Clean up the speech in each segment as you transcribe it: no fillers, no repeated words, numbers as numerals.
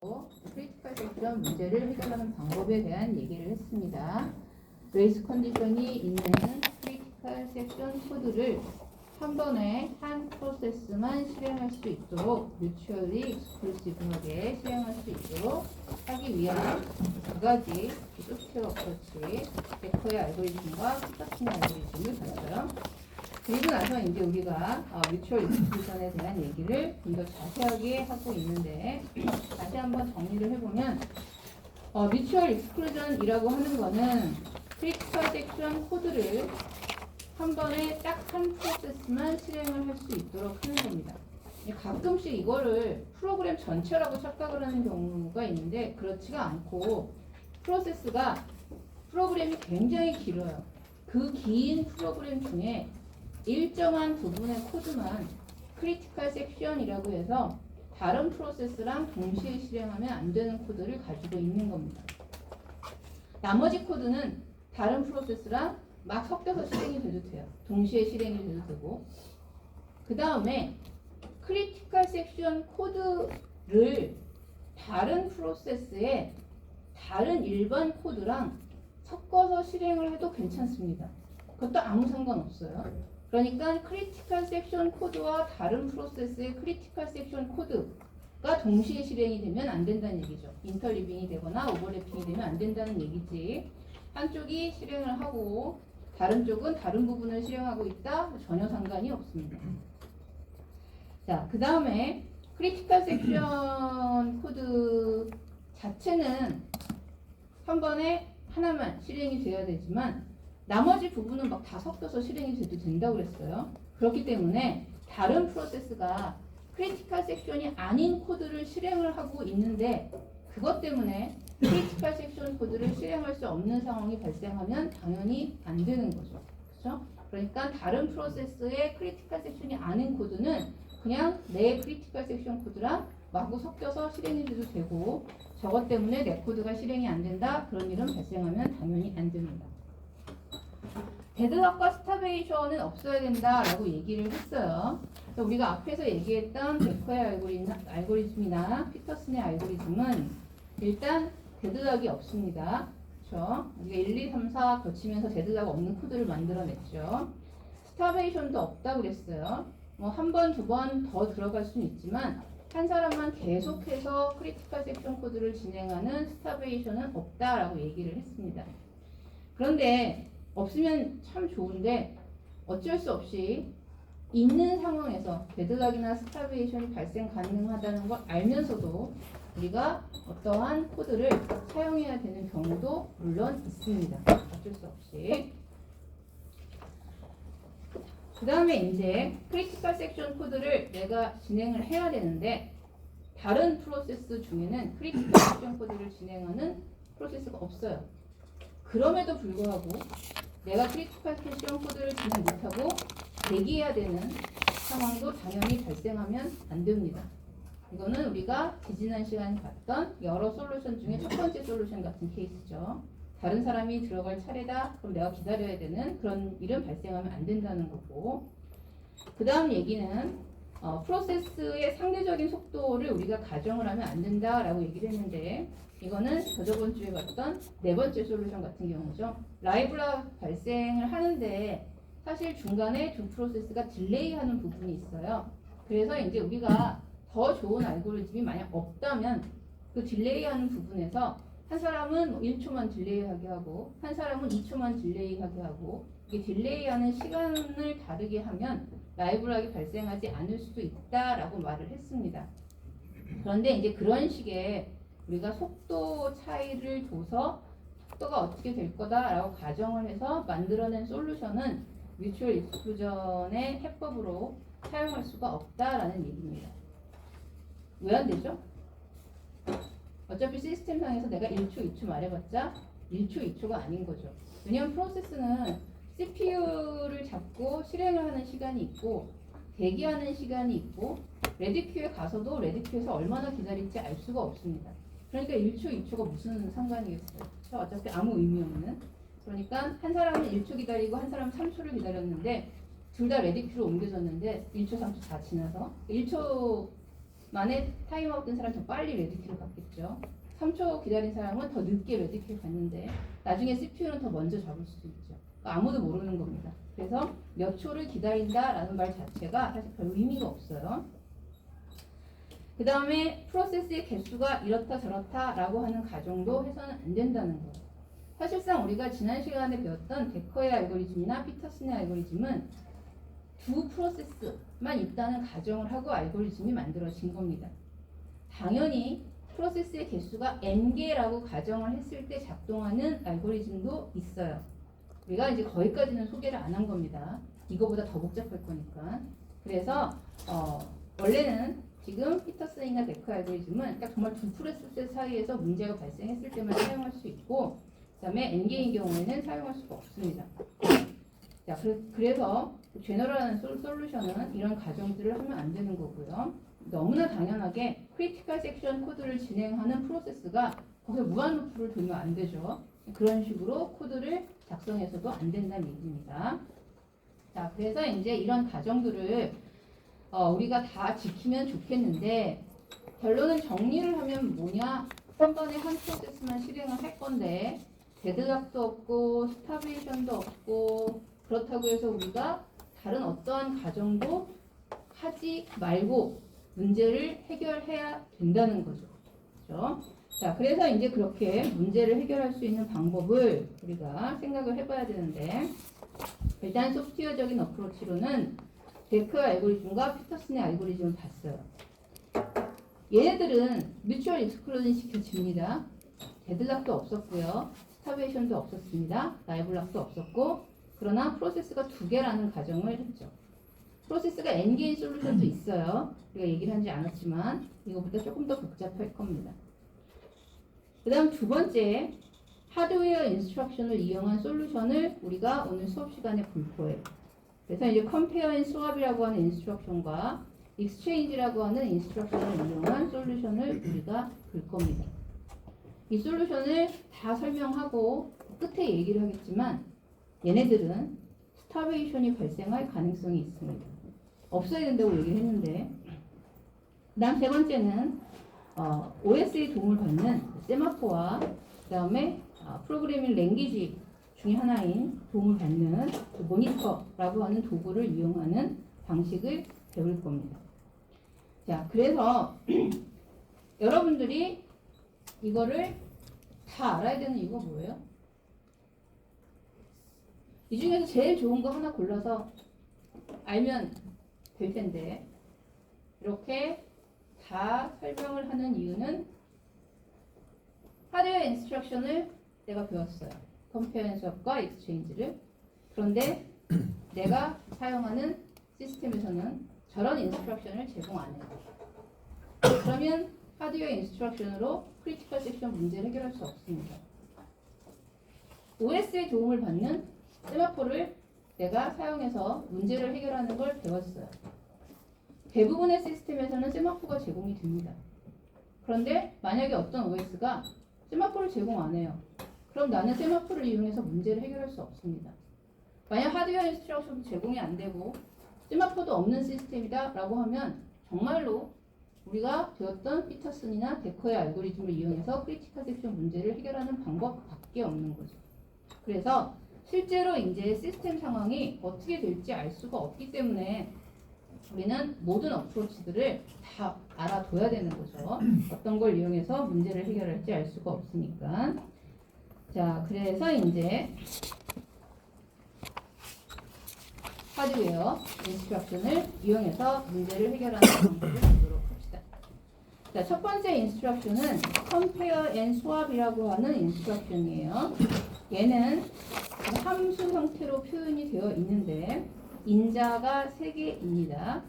크리티컬 섹션 문제를 해결하는 방법에 대한 얘기를 했습니다. 레이스 컨디션이 있는 크리티컬 섹션 코드를 한 번에 한 프로세스만 실행할 수 있도록 뮤추얼리 익스클루시브하게 실행할 수 있도록 하기 위한 두 가지 소프트웨어 어프로치, 베커의 알고리즘과 피터슨의 알고리즘을 봤어요. 그리고 나서 이제 우리가 뮤추얼 익스클루전에 대한 얘기를 좀 더 자세하게 하고 있는데, 다시 한번 정리를 해보면 뮤추얼 익스클루전이라고 하는 거는 크리티컬 섹션 코드를 한 번에 딱 한 프로세스만 실행을 할 수 있도록 하는 겁니다. 가끔씩 이거를 프로그램 전체라고 착각을 하는 경우가 있는데 그렇지가 않고, 프로그램이 굉장히 길어요. 그 긴 프로그램 중에 일정한 부분의 코드만 크리티컬 섹션이라고 해서 다른 프로세스랑 동시에 실행하면 안 되는 코드를 가지고 있는 겁니다. 나머지 코드는 다른 프로세스랑 막 섞여서 실행이 돼도 돼요. 동시에 실행이 돼도 되고, 그 다음에 크리티컬 섹션 코드를 다른 프로세스에 다른 일반 코드랑 섞어서 실행을 해도 괜찮습니다. 그것도 아무 상관없어요. 그러니까 크리티컬 섹션 코드와 다른 프로세스의 크리티컬 섹션 코드가 동시에 실행이 되면 안 된다는 얘기죠. 인터리빙이 되거나 오버래핑이 되면 안 된다는 얘기지. 한쪽이 실행을 하고 다른 쪽은 다른 부분을 실행하고 있다? 전혀 상관이 없습니다. 자, 그 다음에 크리티컬 섹션 코드 자체는 한 번에 하나만 실행이 돼야 되지만 나머지 부분은 막 다 섞여서 실행이 돼도 된다고 그랬어요. 그렇기 때문에 다른 프로세스가 크리티컬 섹션이 아닌 코드를 실행을 하고 있는데, 그것 때문에 크리티컬 섹션 코드를 실행할 수 없는 상황이 발생하면 당연히 안 되는 거죠. 그렇죠? 그러니까 다른 프로세스의 크리티컬 섹션이 아닌 코드는 그냥 내 크리티컬 섹션 코드랑 마구 섞여서 실행이 돼도 되고, 저것 때문에 내 코드가 실행이 안 된다, 그런 일은 발생하면 당연히 안 됩니다. 데드락과 스타베이션은 없어야 된다라고 얘기를 했어요. 그래서 우리가 앞에서 얘기했던 베커의 알고리즘이나 피터슨의 알고리즘은 일단 데드락이 없습니다. 그렇죠? 우리가 1, 2, 3, 4 거치면서 데드락 없는 코드를 만들어냈죠. 스타베이션도 없다고 그랬어요. 뭐 한 번, 두 번 더 들어갈 수는 있지만 한 사람만 계속해서 크리티컬 섹션 코드를 진행하는 스타베이션은 없다라고 얘기를 했습니다. 그런데 없으면 참 좋은데 어쩔 수 없이 있는 상황에서 데드락이나 스타베이션이 발생 가능하다는 걸 알면서도 우리가 어떠한 코드를 사용해야 되는 경우도 물론 있습니다. 어쩔 수 없이. 그 다음에 이제 크리티컬 섹션 코드를 내가 진행을 해야 되는데, 다른 프로세스 중에는 크리티컬 섹션 코드를 진행하는 프로세스가 없어요. 그럼에도 불구하고 내가 크리티컬 섹션 코드를 진행 못하고 대기해야 되는 상황도 당연히 발생하면 안 됩니다. 이거는 우리가 지난 시간에 봤던 여러 솔루션 중에 첫 번째 솔루션 같은 케이스죠. 다른 사람이 들어갈 차례다, 그럼 내가 기다려야 되는 그런 일은 발생하면 안 된다는 거고, 그 다음 얘기는 프로세스의 상대적인 속도를 우리가 가정을 하면 안 된다라고 얘기를 했는데, 이거는 저번 주에 봤던 네 번째 솔루션 같은 경우죠. 라이브락 발생을 하는데 사실 중간에 두 프로세스가 딜레이하는 부분이 있어요. 그래서 이제 우리가 더 좋은 알고리즘이 만약 없다면 그 딜레이하는 부분에서 한 사람은 1초만 딜레이하게 하고 한 사람은 2초만 딜레이하게 하고, 이게 딜레이하는 시간을 다르게 하면 라이브락이 발생하지 않을 수도 있다라고 말을 했습니다. 그런데 이제 그런 식의 우리가 속도 차이를 둬서 속도가 어떻게 될 거다라고 가정을 해서 만들어낸 솔루션은 뮤추얼 익스클루전의 해법으로 사용할 수가 없다라는 얘기입니다. 왜 안 되죠? 어차피 시스템상에서 내가 1초, 2초 말해봤자 1초, 2초가 아닌 거죠. 왜냐하면 프로세스는 CPU를 잡고 실행을 하는 시간이 있고 대기하는 시간이 있고 레디큐에 가서도 레디큐에서 얼마나 기다릴지 알 수가 없습니다. 그러니까 1초, 2초가 무슨 상관이겠어요? 어차피 아무 의미 없는. 그러니까 한 사람은 1초 기다리고 한 사람은 3초를 기다렸는데 둘 다 레디큐로 옮겨졌는데 1초, 3초 다 지나서 1초 만에 타임아웃 된 사람이 더 빨리 레드키를 받겠죠. 3초 기다린 사람은 더 늦게 레드키를 받는데 나중에 CPU는 더 먼저 잡을 수도 있죠. 그러니까 아무도 모르는 겁니다. 그래서 몇 초를 기다린다라는 말 자체가 사실 별 의미가 없어요. 그 다음에 프로세스의 개수가 이렇다 저렇다라고 하는 가정도 해서는 안 된다는 거예요. 사실상 우리가 지난 시간에 배웠던 데커의 알고리즘이나 피터슨의 알고리즘은 두 프로세스만 있다는 가정을 하고 알고리즘이 만들어진 겁니다. 당연히 프로세스의 개수가 n개라고 가정을 했을 때 작동하는 알고리즘도 있어요. 우리가 이제 거기까지는 소개를 안 한 겁니다. 이거보다 더 복잡할 거니까. 그래서 원래는 지금 피터슨이나 데커 알고리즘은 딱 정말 두 프로세스 사이에서 문제가 발생했을 때만 사용할 수 있고, 그 다음에 n개인 경우에는 사용할 수가 없습니다. 자, 그래서 제너럴한 솔루션은 이런 가정들을 하면 안 되는 거고요. 너무나 당연하게 크리티컬 섹션 코드를 진행하는 프로세스가 거기서 무한 루프를 돌면 안 되죠. 그런 식으로 코드를 작성해서도 안 된다는 얘기입니다. 자, 그래서 이제 이런 가정들을 우리가 다 지키면 좋겠는데, 결론은 정리를 하면 뭐냐? 한 번에 한 프로세스만 실행을 할 건데 데드락도 없고 스타베이션도 없고, 그렇다고 해서 우리가 다른 어떠한 가정도 하지 말고 문제를 해결해야 된다는 거죠. 그렇죠? 자, 그래서 이제 그렇게 문제를 해결할 수 있는 방법을 우리가 생각을 해봐야 되는데, 일단 소프트웨어적인 어프로치로는 데크 알고리즘과 피터슨의 알고리즘을 봤어요. 얘네들은 뮤추얼 익스클루전 시켜집니다. 데드락도 없었고요. 스타베이션도 없었습니다. 라이블락도 없었고, 그러나 프로세스가 두 개라는 가정을 했죠. 프로세스가 n개인 솔루션도 있어요. 우리가 얘기를 하지 않았지만 이거보다 조금 더 복잡할 겁니다. 그 다음 두 번째, 하드웨어 인스트럭션을 이용한 솔루션을 우리가 오늘 수업 시간에 볼 거예요. 그래서 이제 컴페어 앤 스왑이라고 하는 인스트럭션과 익스체인지라고 하는 인스트럭션을 이용한 솔루션을 우리가 볼 겁니다. 이 솔루션을 다 설명하고 끝에 얘기를 하겠지만 얘네들은 스타베이션이 발생할 가능성이 있습니다. 없어야 된다고 얘기를 했는데, 그 다음 세 번째는 OS의 도움을 받는 세마포와 그 다음에 프로그래밍 랭귀지 중에 하나인 도움을 받는 모니터라고 하는 도구를 이용하는 방식을 배울 겁니다. 자, 그래서 여러분들이 이거를 다 알아야 되는 이유가 뭐예요? 이 중에서 제일 좋은 거 하나 골라서 알면 될 텐데, 이렇게 다 설명을 하는 이유는 하드웨어 인스트럭션을 내가 배웠어요. 컴페어 앤 스왑과 익스체인지를. 그런데 내가 사용하는 시스템에서는 저런 인스트럭션을 제공 안 해요. 그러면 하드웨어 인스트럭션으로 크리티컬 섹션 문제를 해결할 수 없습니다. OS의 도움을 받는 세마포를 내가 사용해서 문제를 해결하는 걸 배웠어요. 대부분의 시스템에서는 세마포가 제공이 됩니다. 그런데 만약에 어떤 OS가 세마포를 제공 안 해요. 그럼 나는 세마포를 이용해서 문제를 해결할 수 없습니다. 만약 하드웨어 인스트럭션도 제공이 안 되고 세마포도 없는 시스템이다 라고 하면 정말로 우리가 배웠던 피터슨이나 데커의 알고리즘을 이용해서 크리티컬 섹션 문제를 해결하는 방법밖에 없는 거죠. 그래서 실제로 이제 시스템 상황이 어떻게 될지 알 수가 없기 때문에 우리는 모든 어프로치들을 다 알아둬야 되는 거죠. 어떤 걸 이용해서 문제를 해결할지 알 수가 없으니까. 자, 그래서 이제 하드웨어 인스트럭션을 이용해서 문제를 해결하는 방법을 보도록 합시다. 자, 첫 번째 인스트럭션은 컴페어 앤 스왑이라고 하는 인스트럭션이에요. 얘는 함수 형태로 표현이 되어 있는데 인자가 3개입니다.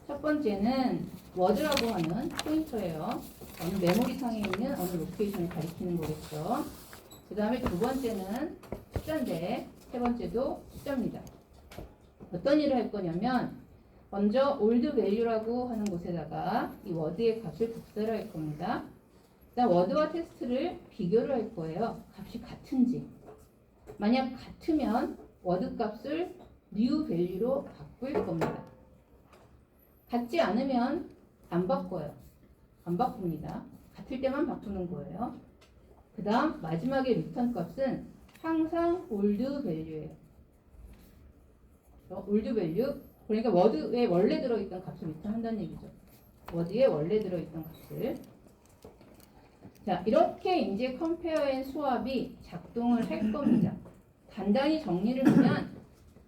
첫 번째는 워드라고 하는 포인터예요. 어느 메모리상에 있는 어느 로케이션을 가리키는 거겠죠. 그 다음에 두 번째는 숫자인데 세 번째도 숫자입니다. 어떤 일을 할 거냐면 먼저 old value라고 하는 곳에다가 이 워드의 값을 복사를 할 겁니다. 그다음 워드와 텍스트를 비교를 할 거예요. 값이 같은지. 만약 같으면 워드 값을 new value로 바꿀 겁니다. 같지 않으면 안 바꿔요. 안 바꿉니다. 같을 때만 바꾸는 거예요. 그 다음 마지막에 리턴 값은 항상 올드 밸류예요. 올드 밸류, 그러니까 워드에 원래 들어있던 값을 리턴한다는 얘기죠. 워드에 원래 들어있던 값을. 자, 이렇게 이제 컴페어 앤 스왑이 작동을 할 겁니다. 간단히 정리를 하면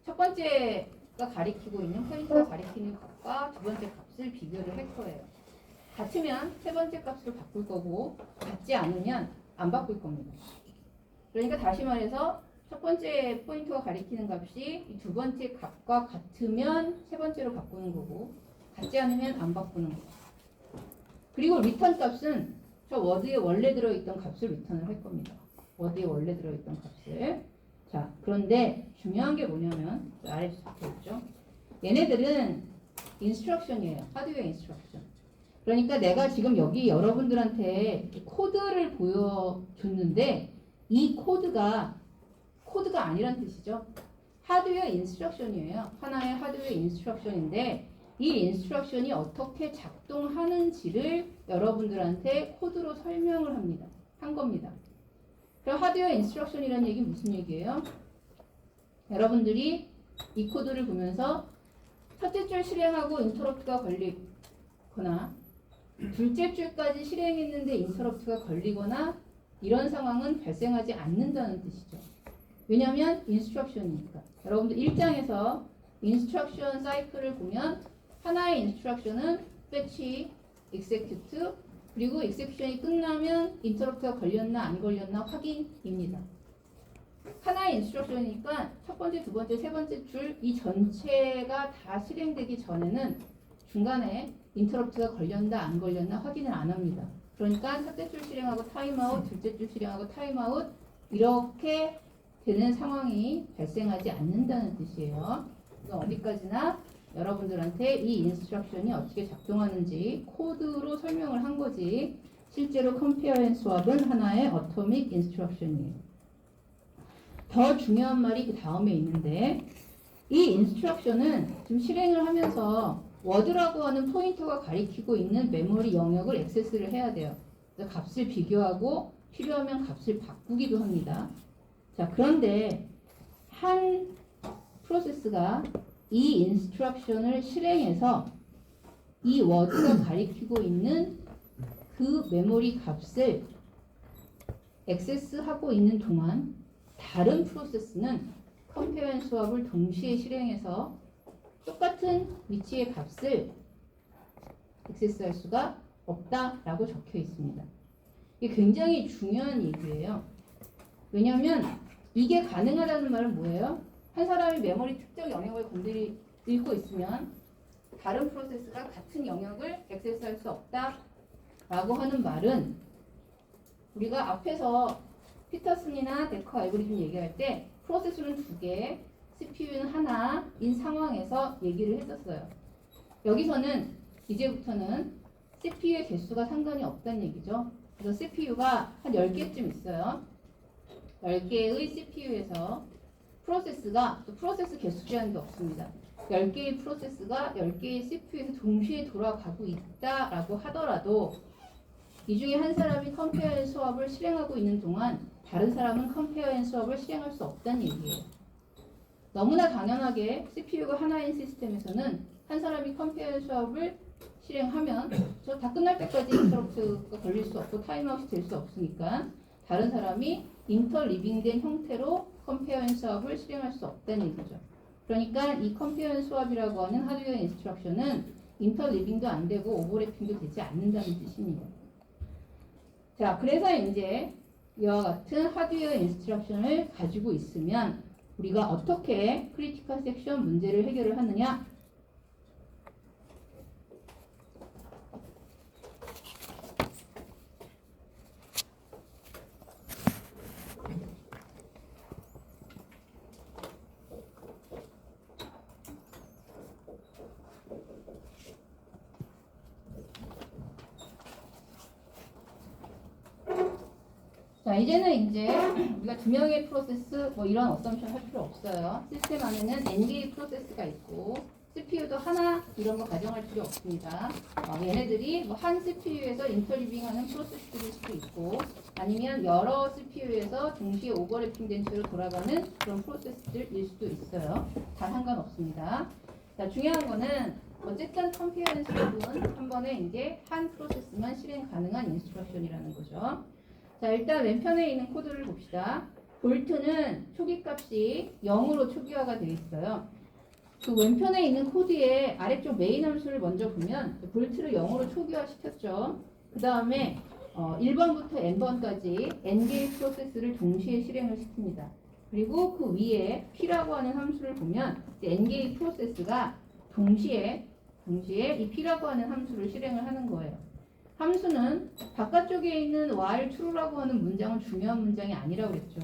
첫 번째가 가리키고 있는 포인트가 가리키는 값과 두 번째 값을 비교를 할 거예요. 같으면 세 번째 값으로 바꿀 거고 같지 않으면 안 바꿀 겁니다. 그러니까 다시 말해서 첫 번째 포인트가 가리키는 값이 이 두 번째 값과 같으면 세 번째로 바꾸는 거고 같지 않으면 안 바꾸는 거고. 그리고 리턴 값은 저 워드에 원래 들어있던 값을 리턴을 할 겁니다. 워드에 원래 들어있던 값을. 자, 그런데 중요한 게 뭐냐면 아래에서 적혀있죠. 얘네들은 인스트럭션이에요. 하드웨어 인스트럭션. 그러니까 내가 지금 여기 여러분들한테 코드를 보여줬는데 이 코드가 아니란 뜻이죠. 하드웨어 인스트럭션이에요. 하나의 하드웨어 인스트럭션인데 이 인스트럭션이 어떻게 작동하는지를 여러분들한테 코드로 설명을 한 겁니다. 그럼 하드웨어 인스트럭션이라는 얘기는 무슨 얘기예요? 여러분들이 이 코드를 보면서 첫째 줄 실행하고 인터럽트가 걸리거나 둘째 줄까지 실행했는데 인터럽트가 걸리거나 이런 상황은 발생하지 않는다는 뜻이죠. 왜냐하면 인스트럭션이니까. 여러분들 1장에서 인스트럭션 사이클을 보면 하나의 인스트럭션은 fetch, execute, 그리고 execution이 끝나면 인터럽트가 걸렸나 안 걸렸나 확인입니다. 하나의 인스트럭션이니까 첫 번째, 두 번째, 세 번째 줄 이 전체가 다 실행되기 전에는 중간에 인터럽트가 걸렸나 안 걸렸나 확인을 안 합니다. 그러니까 첫째 줄 실행하고 타임아웃, 둘째 줄 실행하고 타임아웃 이렇게 되는 상황이 발생하지 않는다는 뜻이에요. 그래서 어디까지나 여러분들한테 이 인스트럭션이 어떻게 작동하는지 코드로 설명을 한 거지 실제로 컴페어 앤 스왑은 하나의 어토믹 인스트럭션이에요. 더 중요한 말이 그 다음에 있는데 이 인스트럭션은 지금 실행을 하면서 워드라고 하는 포인터가 가리키고 있는 메모리 영역을 액세스를 해야 돼요. 그래서 값을 비교하고 필요하면 값을 바꾸기도 합니다. 자, 그런데 한 프로세스가 이 인스트럭션을 실행해서 이 워드가 가리키고 있는 그 메모리 값을 액세스하고 있는 동안 다른 프로세스는 컴페어 앤 스왑을 동시에 실행해서 똑같은 위치의 값을 액세스할 수가 없다라고 적혀 있습니다. 이게 굉장히 중요한 얘기예요. 왜냐하면 이게 가능하다는 말은 뭐예요? 한 사람이 메모리 특정 영역을 읽고 있으면 다른 프로세스가 같은 영역을 액세스할 수 없다라고 하는 말은 우리가 앞에서 피터슨이나 데커 알고리즘 얘기할 때 프로세스는 2개, CPU는 하나인 상황에서 얘기를 했었어요. 여기서는 이제부터는 CPU의 개수가 상관이 없다는 얘기죠. 그래서 CPU가 한 10개쯤 있어요. 10개의 CPU에서 프로세스가 또 프로세스 개수 제한도 없습니다. 10개의 프로세스가 10개의 CPU에서 동시에 돌아가고 있다라고 하더라도 이 중에 한 사람이 컴페어 앤 스왑을 실행하고 있는 동안 다른 사람은 컴페어 앤 스왑을 실행할 수 없다는 얘기예요. 너무나 당연하게 CPU가 하나인 시스템에서는 한 사람이 컴페어 앤 스왑을 실행하면 저 다 끝날 때까지 인터럽트가 걸릴 수 없고 타임아웃이 될 수 없으니까 다른 사람이 인터리빙된 형태로 컴페어 앤 스왑을 실행할 수 없다는 얘기죠. 그러니까 이 컴페어 앤 스왑이라고 하는 하드웨어 인스트럭션은 인터리빙도 안 되고 오버래핑도 되지 않는다는 뜻입니다. 자, 그래서 이제 이와 같은 하드웨어 인스트럭션을 가지고 있으면 우리가 어떻게 크리티컬 섹션 문제를 해결을 하느냐? 자, 이제는 이제 우리가 2명의 프로세스 뭐 이런 어썸션 할 필요 없어요. 시스템 안에는 n개의 프로세스가 있고 CPU도 하나 이런 거 가정할 필요 없습니다. 얘네들이 뭐 한 CPU에서 인터리빙하는 프로세스일 수도 있고 아니면 여러 CPU에서 동시에 오버래핑된 채로 돌아가는 그런 프로세스들일 수도 있어요. 다 상관없습니다. 자, 중요한 거는 어쨌든 컴피어런스 수업은 한 번에 이제 한 프로세스만 실행 가능한 인스트럭션이라는 거죠. 자, 일단 왼편에 있는 코드를 봅시다. 볼트는 초기 값이 0으로 초기화가 되어 있어요. 그 왼편에 있는 코드의 아래쪽 메인 함수를 먼저 보면 볼트를 0으로 초기화 시켰죠. 그 다음에 1번부터 n번까지 n개의 프로세스를 동시에 실행을 시킵니다. 그리고 그 위에 p라고 하는 함수를 보면 n개의 프로세스가 동시에 이 p라고 하는 함수를 실행을 하는 거예요. 함수는 바깥쪽에 있는 while true라고 하는 문장은 중요한 문장이 아니라고 그랬죠.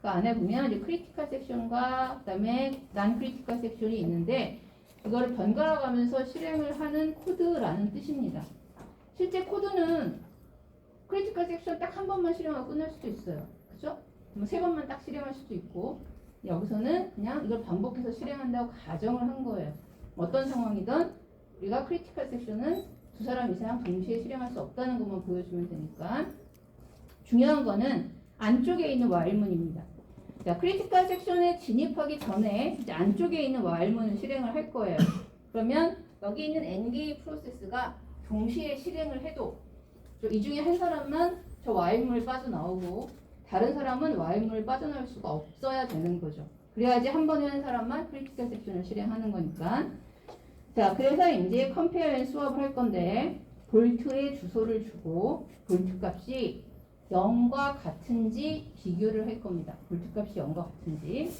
그 안에 보면 이제 크리티컬 섹션과 그다음에 난 크리티컬 섹션이 있는데 이거를 번갈아 가면서 실행을 하는 코드라는 뜻입니다. 실제 코드는 크리티컬 섹션 딱 한 번만 실행하고 끝날 수도 있어요. 그죠? 뭐 세 번만 딱 실행할 수도 있고 여기서는 그냥 이걸 반복해서 실행한다고 가정을 한 거예요. 어떤 상황이든 우리가 크리티컬 섹션은 두 사람 이상 동시에 실행할 수 없다는 것만 보여주면 되니까 중요한 거는 안쪽에 있는 while문입니다. 자, 크리티컬 섹션에 진입하기 전에 이제 안쪽에 있는 while문을 실행을 할 거예요. 그러면 여기 있는 n개의 프로세스가 동시에 실행을 해도 이 중에 한 사람만 저 while문을 빠져나오고 다른 사람은 while문을 빠져나올 수가 없어야 되는 거죠. 그래야지 한 번에 한 사람만 크리티컬 섹션을 실행하는 거니까. 자, 그래서 이제 컴페어 앤 수업을 할 건데 볼트의 주소를 주고 볼트 값이 0과 같은지 비교를 할 겁니다. 볼트 값이 0과 같은지.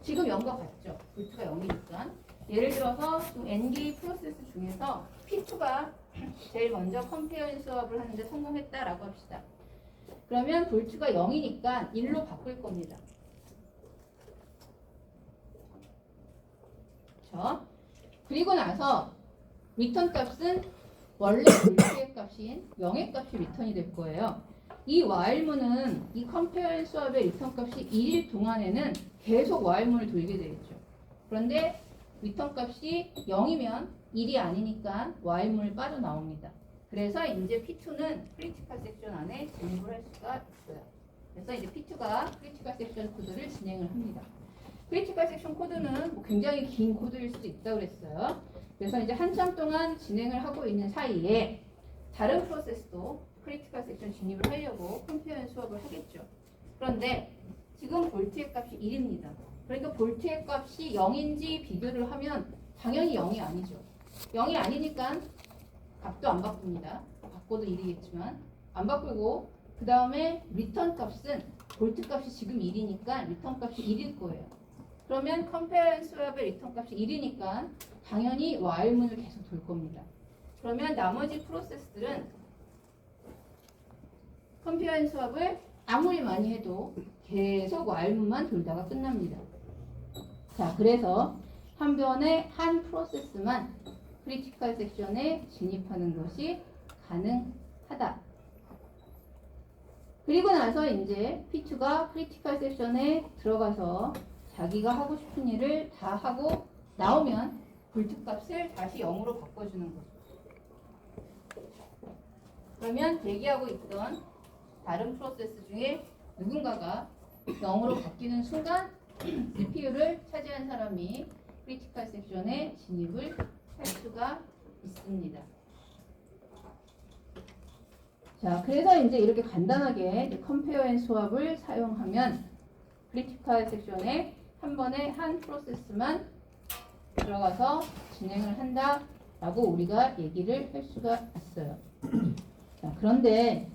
지금 0과 같죠? 볼트가 0이니까. 예를 들어서 n개의 프로세스 중에서 P2가 제일 먼저 컴페어 앤 수업을 하는데 성공했다라고 합시다. 그러면 볼트가 0이니까 1로 바꿀 겁니다. 그렇죠? 그리고 나서 리턴 값은 원래 볼트의 값인 0의 값이 리턴이 될 거예요. 이 while문은 이 컴페어 수업의 리턴 값이 1일 동안에는 계속 while문을 돌게 되겠죠. 그런데 리턴 값이 0이면 1이 아니니까 while문을 빠져나옵니다. 그래서 이제 P2는 크리티컬 섹션 안에 진입을 할 수가 있어요. 그래서 이제 P2가 크리티컬 섹션 코드를 진행을 합니다. 크리티컬 섹션 코드는 뭐 굉장히 긴 코드일 수도 있다고 그랬어요. 그래서 이제 한참 동안 진행을 하고 있는 사이에 다른 프로세스도 크리티컬 섹션 진입을 하려고 컴페어 수업을 하겠죠. 그런데 지금 볼트의 값이 1입니다. 그러니까 볼트의 값이 0인지 비교를 하면 당연히 0이 아니죠. 0이 아니니까 값도 안 바꿉니다. 바꿔도 1이겠지만 안 바꾸고 그 다음에 리턴 값은 볼트 값이 지금 1이니까 리턴 값이 1일 거예요. 그러면 컴페어 수업의 리턴 값이 1이니까 당연히 while문을 계속 돌 겁니다. 그러면 나머지 프로세스들은 컴페어 수업을 아무리 많이 해도 계속 while문만 돌다가 끝납니다. 자, 그래서 한 번에 한 프로세스만 크리티컬 섹션에 진입하는 것이 가능하다. 그리고 나서 이제 P2가 크리티컬 섹션에 들어가서 자기가 하고 싶은 일을 다 하고 나오면 볼트 값을 다시 0으로 바꿔주는 거죠. 그러면 대기하고 있던 다른 프로세스 중에 누군가가 0으로 바뀌는 순간 CPU를 차지한 사람이 크리티컬 섹션에 진입을 할 수가 있습니다. 자, 그래서 이제 이렇게 간단하게 컴페어 앤 수업을 사용하면 크리티컬 섹션에 한 번에 한 프로세스만 들어가서 진행을 한다라고 우리가 얘기를 할 수가 있어요. 자, 그런데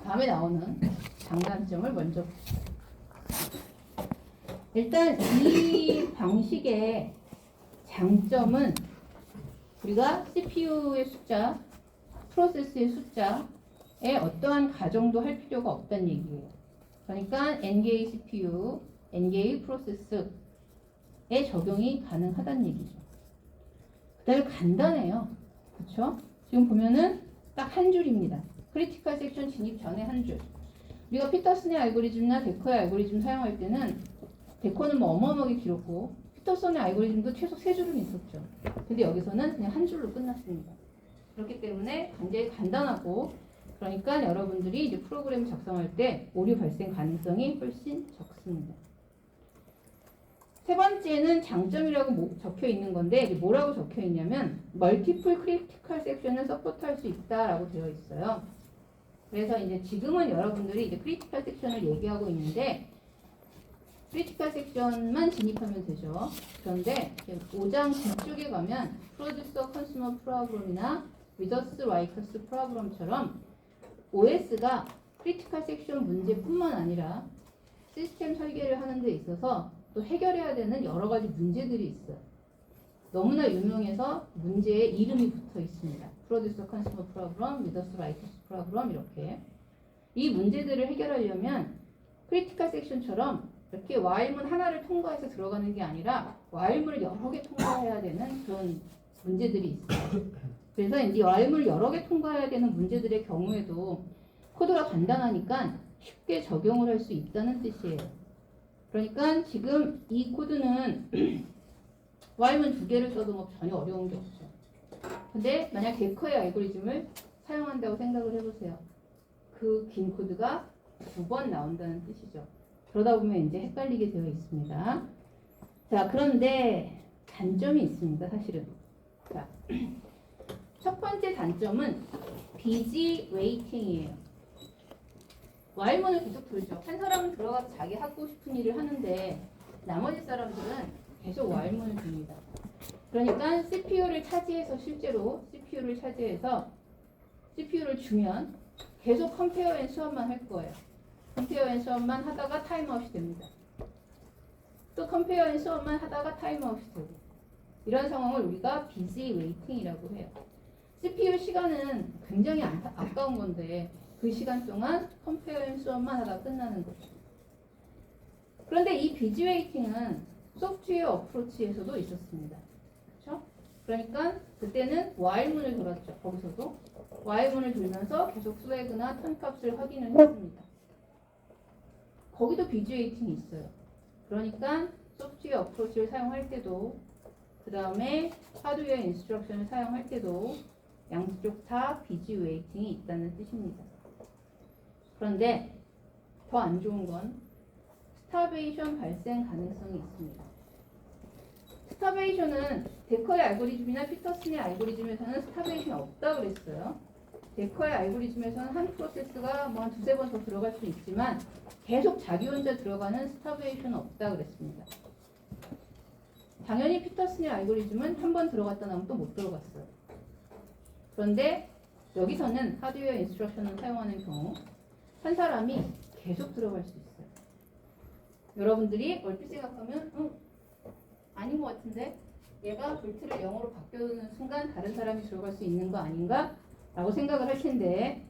다음에 나오는 장단점을 먼저 봅시다. 일단 이 방식의 장점은 우리가 CPU의 숫자, 프로세스의 숫자에 어떠한 가정도 할 필요가 없다는 얘기예요. 그러니까 n개의 CPU, n개의 프로세스에 적용이 가능하다는 얘기죠. 그다음에 간단해요. 그렇죠? 지금 보면은 딱 한 줄입니다. 크리티컬 섹션 진입 전에 한 줄. 우리가 피터슨의 알고리즘이나 데커의 알고리즘 사용할 때는 데커는 뭐 어마어마하게 길었고 피터슨의 알고리즘도 최소 3줄은 있었죠. 근데 여기서는 그냥 한 줄로 끝났습니다. 그렇기 때문에 굉장히 간단하고 그러니까 여러분들이 이제 프로그램 작성할 때 오류 발생 가능성이 훨씬 적습니다. 세 번째는 장점이라고 적혀 있는 건데 이제 뭐라고 적혀 있냐면 멀티플 크리티컬 섹션을 서포트할 수 있다라고 되어 있어요. 그래서 이제 지금은 여러분들이 이제 크리티컬 섹션을 얘기하고 있는데 크리티컬 섹션만 진입하면 되죠. 그런데 5장 뒤쪽에 가면 프로듀서 컨슈머 프로그램이나 리더스 라이커스 프로그램처럼 OS가 크리티컬 섹션 문제뿐만 아니라 시스템 설계를 하는 데 있어서 또 해결해야 되는 여러 가지 문제들이 있어요. 너무나 유명해서 문제에 이름이 붙어 있습니다. 프로듀서 컨슈머 프로그램, 리더스 라이커스 프로그램 이렇게. 이 문제들을 해결하려면 크리티컬 섹션처럼 이렇게 while문 하나를 통과해서 들어가는 게 아니라 while문을 여러 개 통과해야 되는 그런 문제들이 있어요. 그래서 이제 while문을 여러 개 통과해야 되는 문제들의 경우에도 코드가 간단하니까 쉽게 적용을 할 수 있다는 뜻이에요. 그러니까 지금 이 코드는 while문 2개를 써도 뭐 전혀 어려운 게 없죠. 근데 만약 데커의 알고리즘을 사용한다고 생각을 해보세요. 그 긴 코드가 2번 나온다는 뜻이죠. 그러다 보면 이제 헷갈리게 되어 있습니다. 자, 그런데 단점이 있습니다, 사실은. 자, 첫 번째 단점은 busy waiting이에요. while문을 계속 돌죠. 한 사람은 들어가서 자기 하고 싶은 일을 하는데 나머지 사람들은 계속 while문을 돌립니다. 그러니까 CPU를 차지해서 실제로 CPU를 차지해서 CPU를 주면 계속 컴페어 앤 수업만 할 거예요. 컴페어 앤 수업만 하다가 타임아웃이 됩니다. 또 컴페어 앤 수업만 하다가 타임아웃이 되고 이런 상황을 우리가 busy waiting이라고 해요. CPU 시간은 굉장히 아까운 건데 그 시간 동안 컴페어 앤 수업만 하다가 끝나는 거죠. 그런데 이 busy waiting은 소프트웨어 어프로치에서도 있었습니다. 그렇죠? 그러니까 그때는 while문을 돌았죠. 거기서도 while문을 돌면서 계속 플래그나 턴값을 확인을 했습니다. 거기도 busy waiting이 있어요. 그러니까 소프트웨어 어프로치를 사용할 때도 그 다음에 하드웨어 인스트럭션을 사용할 때도 양쪽 다 busy waiting이 있다는 뜻입니다. 그런데 더 안 좋은 건 스타베이션 발생 가능성이 있습니다. 스타베이션은 데커의 알고리즘이나 피터슨의 알고리즘에서는 스타베이션이 없다고 그랬어요. 데커의 알고리즘에서는 한 프로세스가 뭐 한 2-3번 더 들어갈 수 있지만 계속 자기 혼자 들어가는 스타베이션은 없다고 그랬습니다. 당연히 피터슨의 알고리즘은 한 번 들어갔다 나면 또 못 들어갔어요. 그런데 여기서는 하드웨어 인스트럭션을 사용하는 경우 한 사람이 계속 들어갈 수 있어요. 여러분들이 얼핏 생각하면 아닌 것 같은데 얘가 볼트를 0으로 바뀌는 순간 다른 사람이 들어갈 수 있는 거 아닌가? 라고 생각을 할 텐데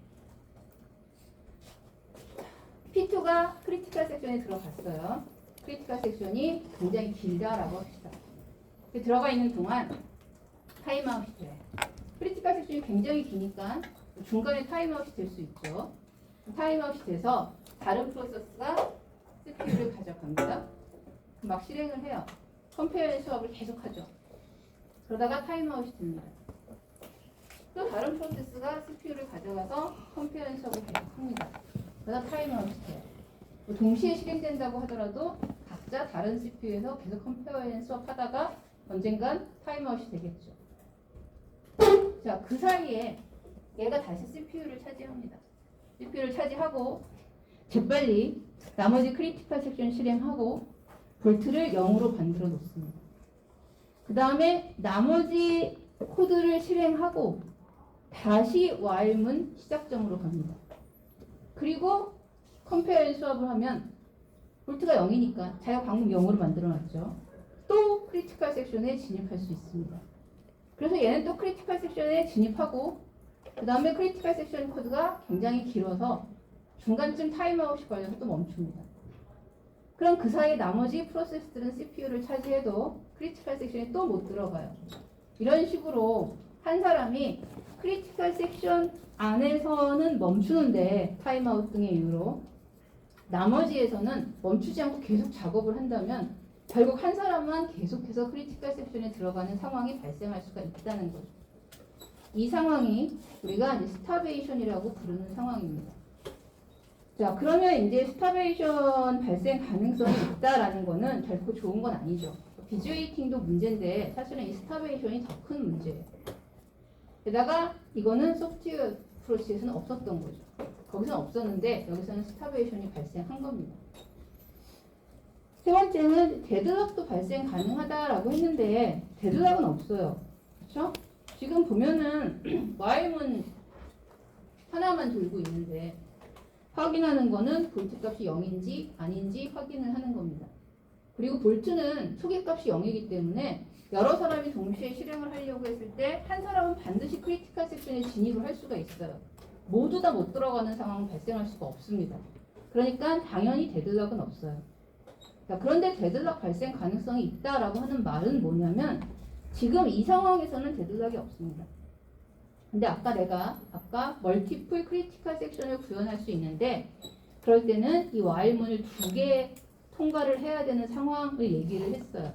P2가 크리티컬 섹션에 들어갔어요. 크리티컬 섹션이 굉장히 길다라고 합시다. 들어가 있는 동안 타임아웃이 돼요. 크리티컬 섹션이 굉장히 기니까 중간에 타임아웃이 될 수 있죠. 타임아웃이 돼서 다른 프로세스가 CPU를 가져갑니다. 막 실행을 해요. 컴페어 수업을 계속하죠. 그러다가 타임아웃이 됩니다. 또 다른 프로세스가 CPU를 가져가서 컴페어 수업을 계속합니다. 그러다 타임아웃이 돼요. 동시에 실행된다고 하더라도 각자 다른 CPU에서 계속 컴페어 수업하다가 언젠간 타임아웃이 되겠죠. 자, 그 사이에 얘가 다시 CPU를 차지합니다. CPU를 차지하고 재빨리 나머지 크리티컬 섹션 실행하고 볼트를 0으로 만들어 놓습니다. 그 다음에 나머지 코드를 실행하고 다시 while문 시작점으로 갑니다. 그리고 컴페어 수업을 하면 볼트가 0이니까 자기가 방금 0으로 만들어 놨죠. 또 크리티컬 섹션에 진입할 수 있습니다. 그래서 얘는 또 크리티컬 섹션에 진입하고 그 다음에 크리티컬 섹션 코드가 굉장히 길어서 중간쯤 타임아웃이 걸려서 또 멈춥니다. 그럼 그 사이 나머지 프로세스들은 CPU를 차지해도 크리티컬 섹션에 또 못 들어가요. 이런 식으로 한 사람이 크리티컬 섹션 안에서는 멈추는데 타임아웃 등의 이유로 나머지에서는 멈추지 않고 계속 작업을 한다면 결국 한 사람만 계속해서 크리티컬 섹션에 들어가는 상황이 발생할 수가 있다는 거죠. 이 상황이 우리가 이제 스타베이션이라고 부르는 상황입니다. 자, 그러면 이제 스타베이션 발생 가능성이 있다라는 거는 결코 좋은 건 아니죠. 비주웨이팅도 문제인데 사실은 이 스타베이션이 더 큰 문제예요. 게다가 이거는 소프트웨어 프로세스는 없었던 거죠. 거기서는 없었는데 여기서는 스타베이션이 발생한 겁니다. 세 번째는 데드락도 발생 가능하다라고 했는데 데드락은 없어요. 그렇죠? 지금 보면은 while문 하나만 돌고 있는데 확인하는 거는 볼트 값이 0인지 아닌지 확인을 하는 겁니다. 그리고 볼트는 초기 값이 0이기 때문에 여러 사람이 동시에 실행을 하려고 했을 때 한 사람은 반드시 크리티컬 섹션에 진입을 할 수가 있어요. 모두 다 못 들어가는 상황은 발생할 수가 없습니다. 그러니까 당연히 데드락은 없어요. 자, 그런데 데드락 발생 가능성이 있다라고 하는 말은 뭐냐면 지금 이 상황에서는 데드락이 없습니다. 근데 아까 멀티플 크리티컬 섹션을 구현할 수 있는데 그럴 때는 이 while문을 2개 통과를 해야 되는 상황을 얘기를 했어요.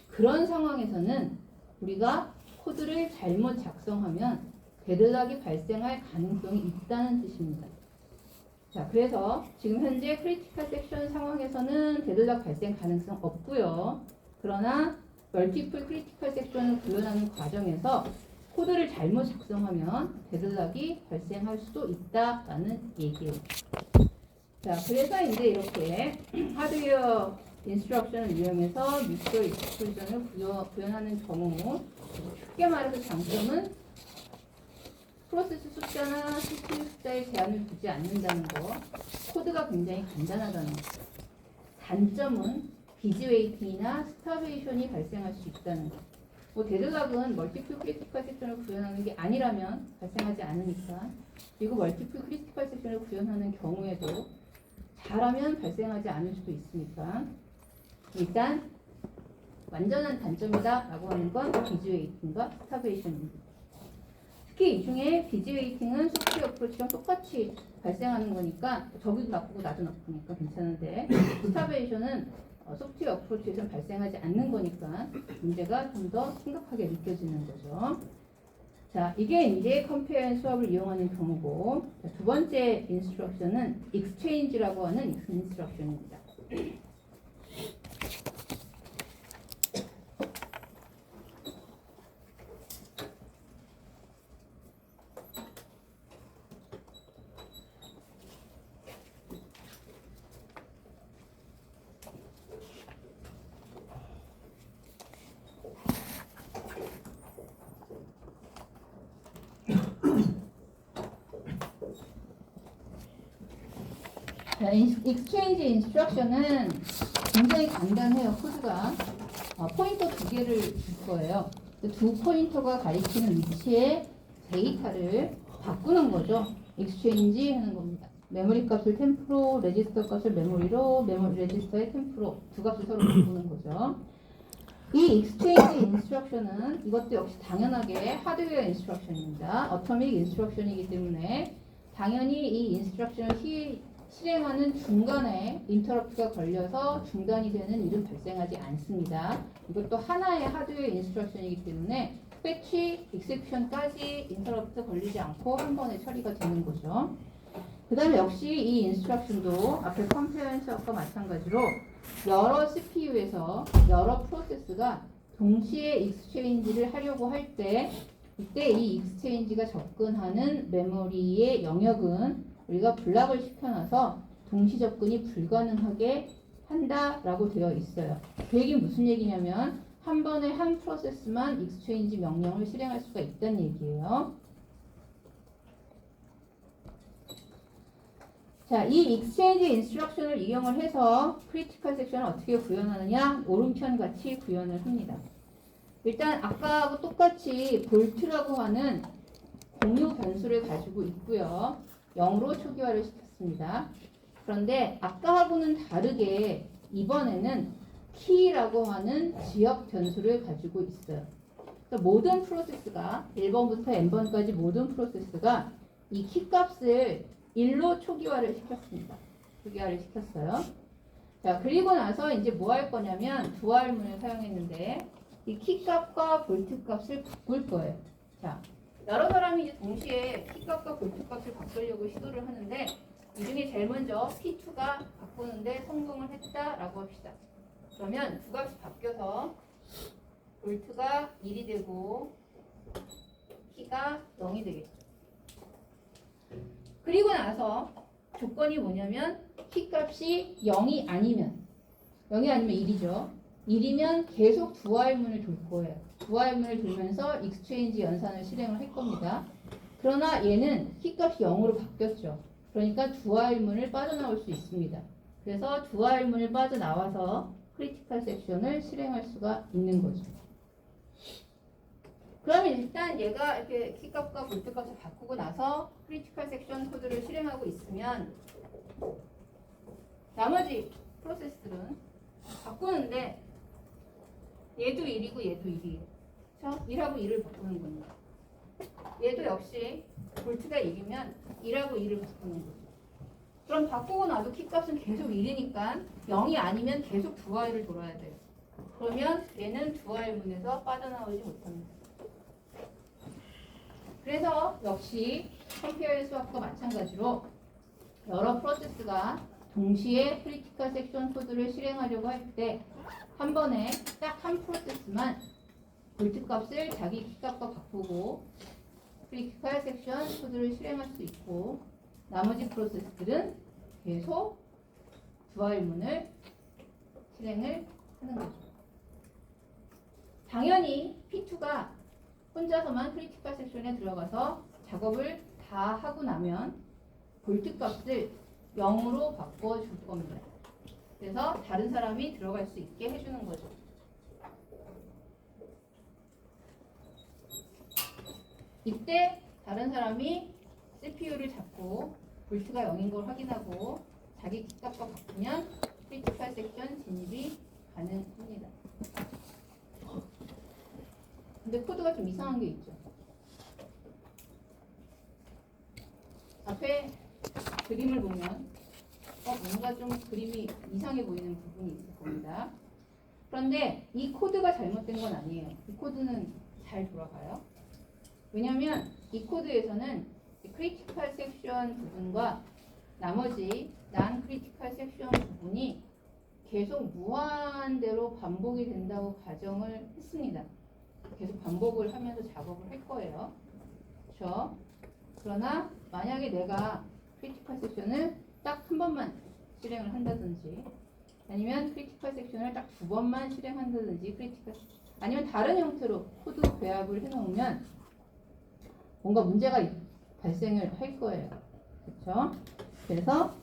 그런 상황에서는 우리가 코드를 잘못 작성하면 데드락이 발생할 가능성이 있다는 뜻입니다. 자, 그래서 지금 현재 크리티컬 섹션 상황에서는 데드락 발생 가능성 없고요. 그러나 멀티플 크리티컬 섹션을 구현하는 과정에서 코드를 잘못 작성하면 데드락이 발생할 수도 있다라는 얘기예요. 자, 그래서 이제 이렇게 하드웨어 인스트럭션을 이용해서 뮤추얼 익스클루전을 구현하는 경우 쉽게 말해서 장점은 프로세스 숫자나 CPU 숫자에 제한을 두지 않는다는 거, 코드가 굉장히 간단하다는 거. 단점은 비즈웨이팅이나 스타베이션이 발생할 수 있다는 거. 뭐 데드락은 멀티플 크리티컬 섹션을 구현하는 게 아니라면 발생하지 않으니까. 그리고 멀티플 크리티컬 섹션을 구현하는 경우에도 잘하면 발생하지 않을 수도 있으니까. 일단 완전한 단점이다라고 하는 건 비즈웨이팅과 스타베이션입니다. 특히 이 중에 비즈웨이팅은 소프트웨어 어프로치랑 똑같이 발생하는 거니까 저기도 나쁘고 나도 나쁘니까 괜찮은데 스타베이션은 소프트웨어 어프로치에서는 발생하지 않는 거니까 문제가 좀 더 심각하게 느껴지는 거죠. 자, 이게 이제 컴페어 수업을 이용하는 경우고 자, 두 번째 인스트럭션은 exchange라고 하는 인스트럭션입니다. 자, exchange 인스트럭션은 굉장히 간단해요. 코드가 포인터 2개를 줄 거예요. 두 포인터가 가리키는 위치에 데이터를 바꾸는 거죠. exchange 하는 겁니다. 메모리 값을 템프로, 레지스터 값을 메모리로, 메모리 레지스터의 템프로 두 값을 서로 바꾸는 거죠. 이 exchange 인스트럭션은 이것도 역시 당연하게 하드웨어 인스트럭션입니다. 어토믹 인스트럭션이기 때문에 당연히 이 인스트럭션을 실행하는 중간에 인터럽트가 걸려서 중단이 되는 일은 발생하지 않습니다. 이것도 하나의 하드웨어 인스트럭션이기 때문에 패치, 익세큐션까지 인터럽트 걸리지 않고 한 번에 처리가 되는 거죠. 그 다음에 역시 이 인스트럭션도 앞에 컴페어 수업과 마찬가지로 여러 CPU에서 여러 프로세스가 동시에 익스체인지를 하려고 할 때 이때 이 익스체인지가 접근하는 메모리의 영역은 우리가 블락을 시켜놔서 동시 접근이 불가능하게 한다라고 되어 있어요. 그 얘기는 무슨 얘기냐면 한 번에 한 프로세스만 익스체인지 명령을 실행할 수가 있다는 얘기예요. 자, 이 익스체인지 인스트럭션을 이용을 해서 크리티컬 섹션을 어떻게 구현하느냐? 오른편 같이 구현을 합니다. 일단 아까하고 똑같이 볼트라고 하는 공유 변수를 가지고 있고요. 0으로 초기화를 시켰습니다. 그런데 아까하고는 다르게 이번에는 키라고 하는 지역 변수를 가지고 있어요. 그러니까 모든 프로세스가 1번부터 n번까지 모든 프로세스가 이 키 값을 1로 초기화를 시켰습니다. 초기화를 시켰어요. 자, 그리고 나서 이제 뭐 할 거냐면 두알문을 사용했는데 이 키값과 볼트값을 바꿀 거예요. 자, 여러 사람이 이제 동시에 키값과 볼트값을 바꾸려고 시도를 하는데 이 중에 제일 먼저 P2가 바꾸는데 성공을 했다라고 합시다. 그러면 두 값이 바뀌어서 볼트가 1이 되고 키가 0이 되겠죠. 그리고 나서 조건이 뭐냐면 키값이 0이 아니면 1이죠. 1이면 계속 두알문을 돌 거예요. 두알문을 돌면서 익스체인지 연산을 실행을 할 겁니다. 그러나 얘는 키값이 0으로 바뀌었죠. 그러니까 두알문을 빠져나올 수 있습니다. 그래서 두알문을 빠져나와서 크리티컬 섹션을 실행할 수가 있는 거죠. 그러면 일단 얘가 이렇게 키값과 볼트값을 바꾸고 나서 크리티컬 섹션 코드를 실행하고 있으면 나머지 프로세스들은 바꾸는데 얘도 1이고 얘도 1이에요. 그렇죠? 1하고 1을 바꾸는 겁니다. 얘도 역시 볼트가 1이면 1하고 1을 바꾸는 거죠. 그럼 바꾸고 나도 키값은 계속 1이니까 0이 아니면 계속 두알을 돌아야 돼요. 그러면 얘는 두알문에서 빠져나오지 못합니다. 그래서 역시 컴페어의 수학과 마찬가지로 여러 프로세스가 동시에 크리티컬 섹션 코드를 실행하려고 할 때 한 번에 딱 한 프로세스만 볼트 값을 자기 키값과 바꾸고 크리티컬 섹션 코드를 실행할 수 있고 나머지 프로세스들은 계속 두알문을 실행을 하는 거죠. 당연히 P2가 혼자서만 크리티컬 섹션에 들어가서 작업을 다 하고 나면 볼트 값을 0으로 바꿔줄 겁니다. 그래서 다른 사람이 들어갈 수 있게 해주는 거죠. 이때 다른 사람이 CPU를 잡고 볼트가 0인 걸 확인하고 자기 키값과 바꾸면 크리티컬 섹션 진입이 가능합니다. 근데 코드가 좀 이상한 게 있죠. 앞에 그림을 보면 뭔가 좀 그림이 이상해 보이는 부분이 있을 겁니다. 그런데 이 코드가 잘못된 건 아니에요. 이 코드는 잘 돌아가요. 왜냐하면 이 코드에서는 크리티컬 섹션 부분과 나머지 난 크리티컬 섹션 부분이 계속 무한대로 반복이 된다고 가정을 했습니다. 계속 반복을 하면서 작업을 할 거예요. 그렇죠? 그러나 만약에 내가 크리티컬 섹션을 딱 한 번만 실행을 한다든지 아니면 크리티컬 섹션을 딱 두 번만 실행한다든지 아니면 다른 형태로 코드 배합을 해놓으면 뭔가 문제가 발생을 할 거예요. 그렇죠? 그래서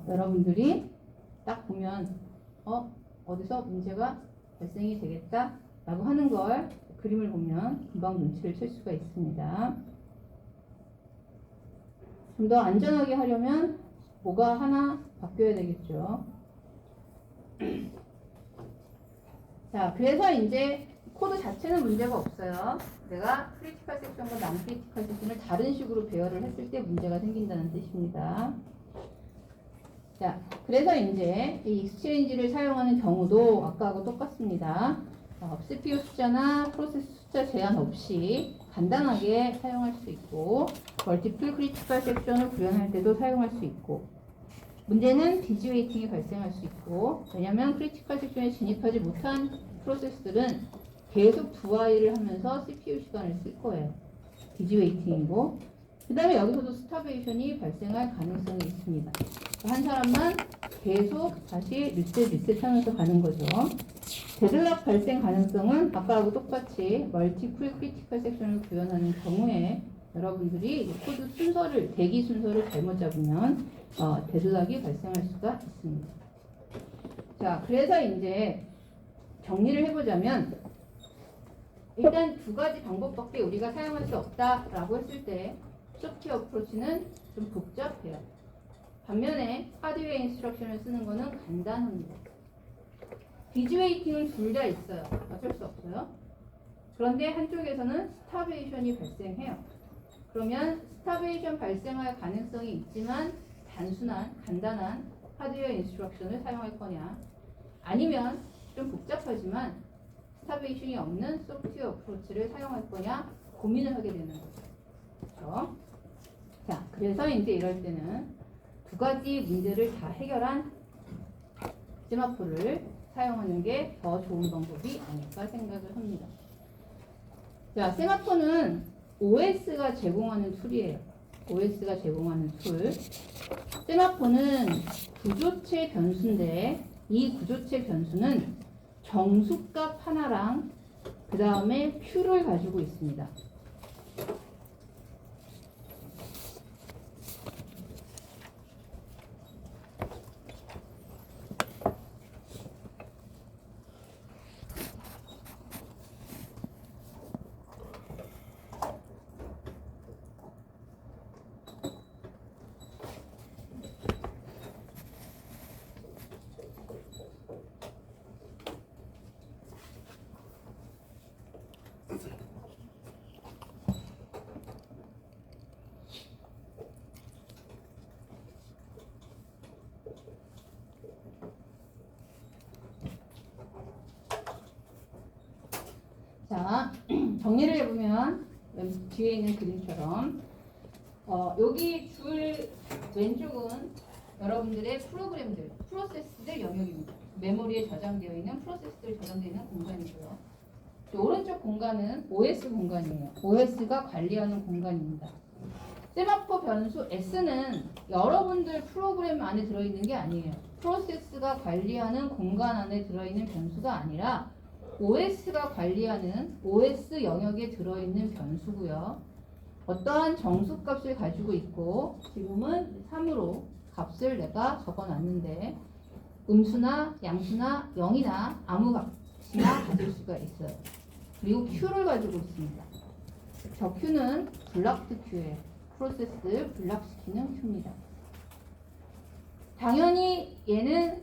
여러분들이 딱 보면 어디서 문제가 발생이 되겠다 라고 하는 걸 그림을 보면 금방 눈치를 챌 수가 있습니다. 좀 더 안전하게 하려면 뭐가 하나 바뀌어야 되겠죠. 자, 그래서 이제 코드 자체는 문제가 없어요. 내가 크리티컬 섹션과 난 크리티컬 섹션을 다른 식으로 배열을 했을 때 문제가 생긴다는 뜻입니다. 자, 그래서 이제 이 익스체인지를 사용하는 경우도 아까하고 똑같습니다. CPU 숫자나 프로세스 숫자 제한 없이 간단하게 사용할 수 있고 멀티플 크리티컬 섹션을 구현할 때도 사용할 수 있고 문제는 비지 웨이팅이 발생할 수 있고 왜냐하면 크리티컬 섹션에 진입하지 못한 프로세스들은 계속 두아이를 하면서 CPU 시간을 쓸 거예요. 비지 웨이팅이고 그 다음에 여기서도 스타베이션이 발생할 가능성이 있습니다. 한 사람만 계속 다시 리셋 하면서 가는 거죠. 데드락 발생 가능성은 아까하고 똑같이 멀티플 크리티컬 섹션을 구현하는 경우에 여러분들이 코드 순서를 대기 순서를 잘못 잡으면 데드락이 발생할 수가 있습니다. 자, 그래서 이제 정리를 해보자면 일단 두 가지 방법밖에 우리가 사용할 수 없다라고 했을 때 소프트웨어 어프로치는 좀 복잡해요. 반면에 하드웨어 인스트럭션을 쓰는 거는 간단합니다. 비지 웨이팅은 둘 다 있어요. 어쩔 수 없어요. 그런데 한쪽에서는 스타베이션이 발생해요. 그러면 스타베이션 발생할 가능성이 있지만 단순한 간단한 하드웨어 인스트럭션을 사용할 거냐, 아니면 좀 복잡하지만 스타베이션이 없는 소프트웨어 어프로치를 사용할 거냐 고민을 하게 되는 거죠. 그렇죠? 자, 그래서 이제 이럴 때는 두 가지 문제를 다 해결한 세마포를 사용하는 게 더 좋은 방법이 아닐까 생각을 합니다. 자, 세마포는 OS가 제공하는 툴이에요. OS가 제공하는 툴. 세마포는 구조체 변수인데 이 구조체 변수는 정수값 하나랑 그 다음에 Q를 가지고 있습니다. 자, 정리를 해보면 뒤에 있는 그림처럼 여기 줄 왼쪽은 여러분들의 프로그램들, 프로세스들 영역입니다. 메모리에 저장되어 있는 프로세스들이 저장되어 있는 공간이고요. 오른쪽 공간은 OS 공간이에요. OS가 관리하는 공간입니다. 세마포 변수 S는 여러분들 프로그램 안에 들어있는 게 아니에요. 프로세스가 관리하는 공간 안에 들어있는 변수가 아니라 OS가 관리하는 OS 영역에 들어있는 변수고요. 어떠한 정수값을 가지고 있고 지금은 3으로 값을 내가 적어놨는데 음수나 양수나 0이나 아무 값이나 가질 수가 있어요. 그리고 Q를 가지고 있습니다. 저 Q는 블락드 Q예요. 프로세스를 블락시키는 Q입니다. 당연히 얘는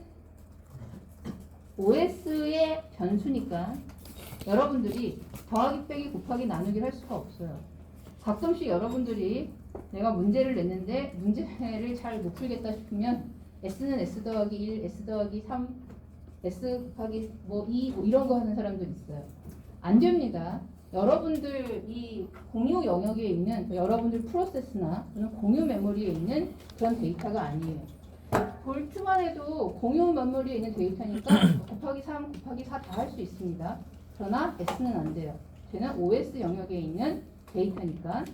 OS의 변수니까 여러분들이 더하기 빼기 곱하기 나누기를 할 수가 없어요. 가끔씩 여러분들이 내가 문제를 냈는데 문제를 잘 못 풀겠다 싶으면 S는 S 더하기 1, S 더하기 3, S 곱하기 2 이런 거 하는 사람들 있어요. 안 됩니다. 여러분들 이 공유 영역에 있는 여러분들 프로세스나 공유 메모리에 있는 그런 데이터가 아니에요. 볼트만 해도 공유 메모리에 있는 데이터니까 곱하기 3, 곱하기 4 다 할 수 있습니다. 그러나 S는 안 돼요. 쟤는 OS 영역에 있는 데이터니까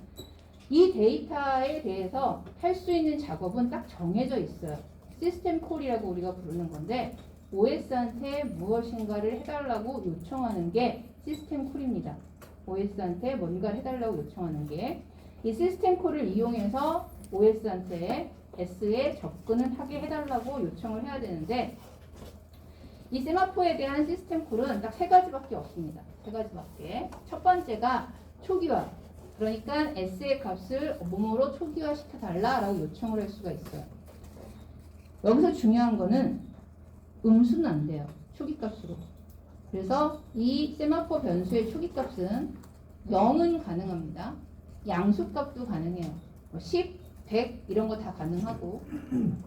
이 데이터에 대해서 할 수 있는 작업은 딱 정해져 있어요. 시스템 콜이라고 우리가 부르는 건데 OS한테 무엇인가를 해달라고 요청하는 게 시스템 콜입니다. OS한테 뭔가를 해달라고 요청하는 게 이 시스템 콜을 이용해서 OS한테 S에 접근을 하게 해달라고 요청을 해야 되는데 이 세마포에 대한 시스템 콜은 딱 세 가지밖에 없습니다. 세 가지밖에. 첫 번째가 초기화. 그러니까 S의 값을 뭐뭐로 초기화 시켜달라라고 요청을 할 수가 있어요. 여기서 중요한 거는 음수는 안 돼요. 초기값으로. 그래서 이 세마포 변수의 초기값은 0은 가능합니다. 양수값도 가능해요. 10, 100 이런 거 다 가능하고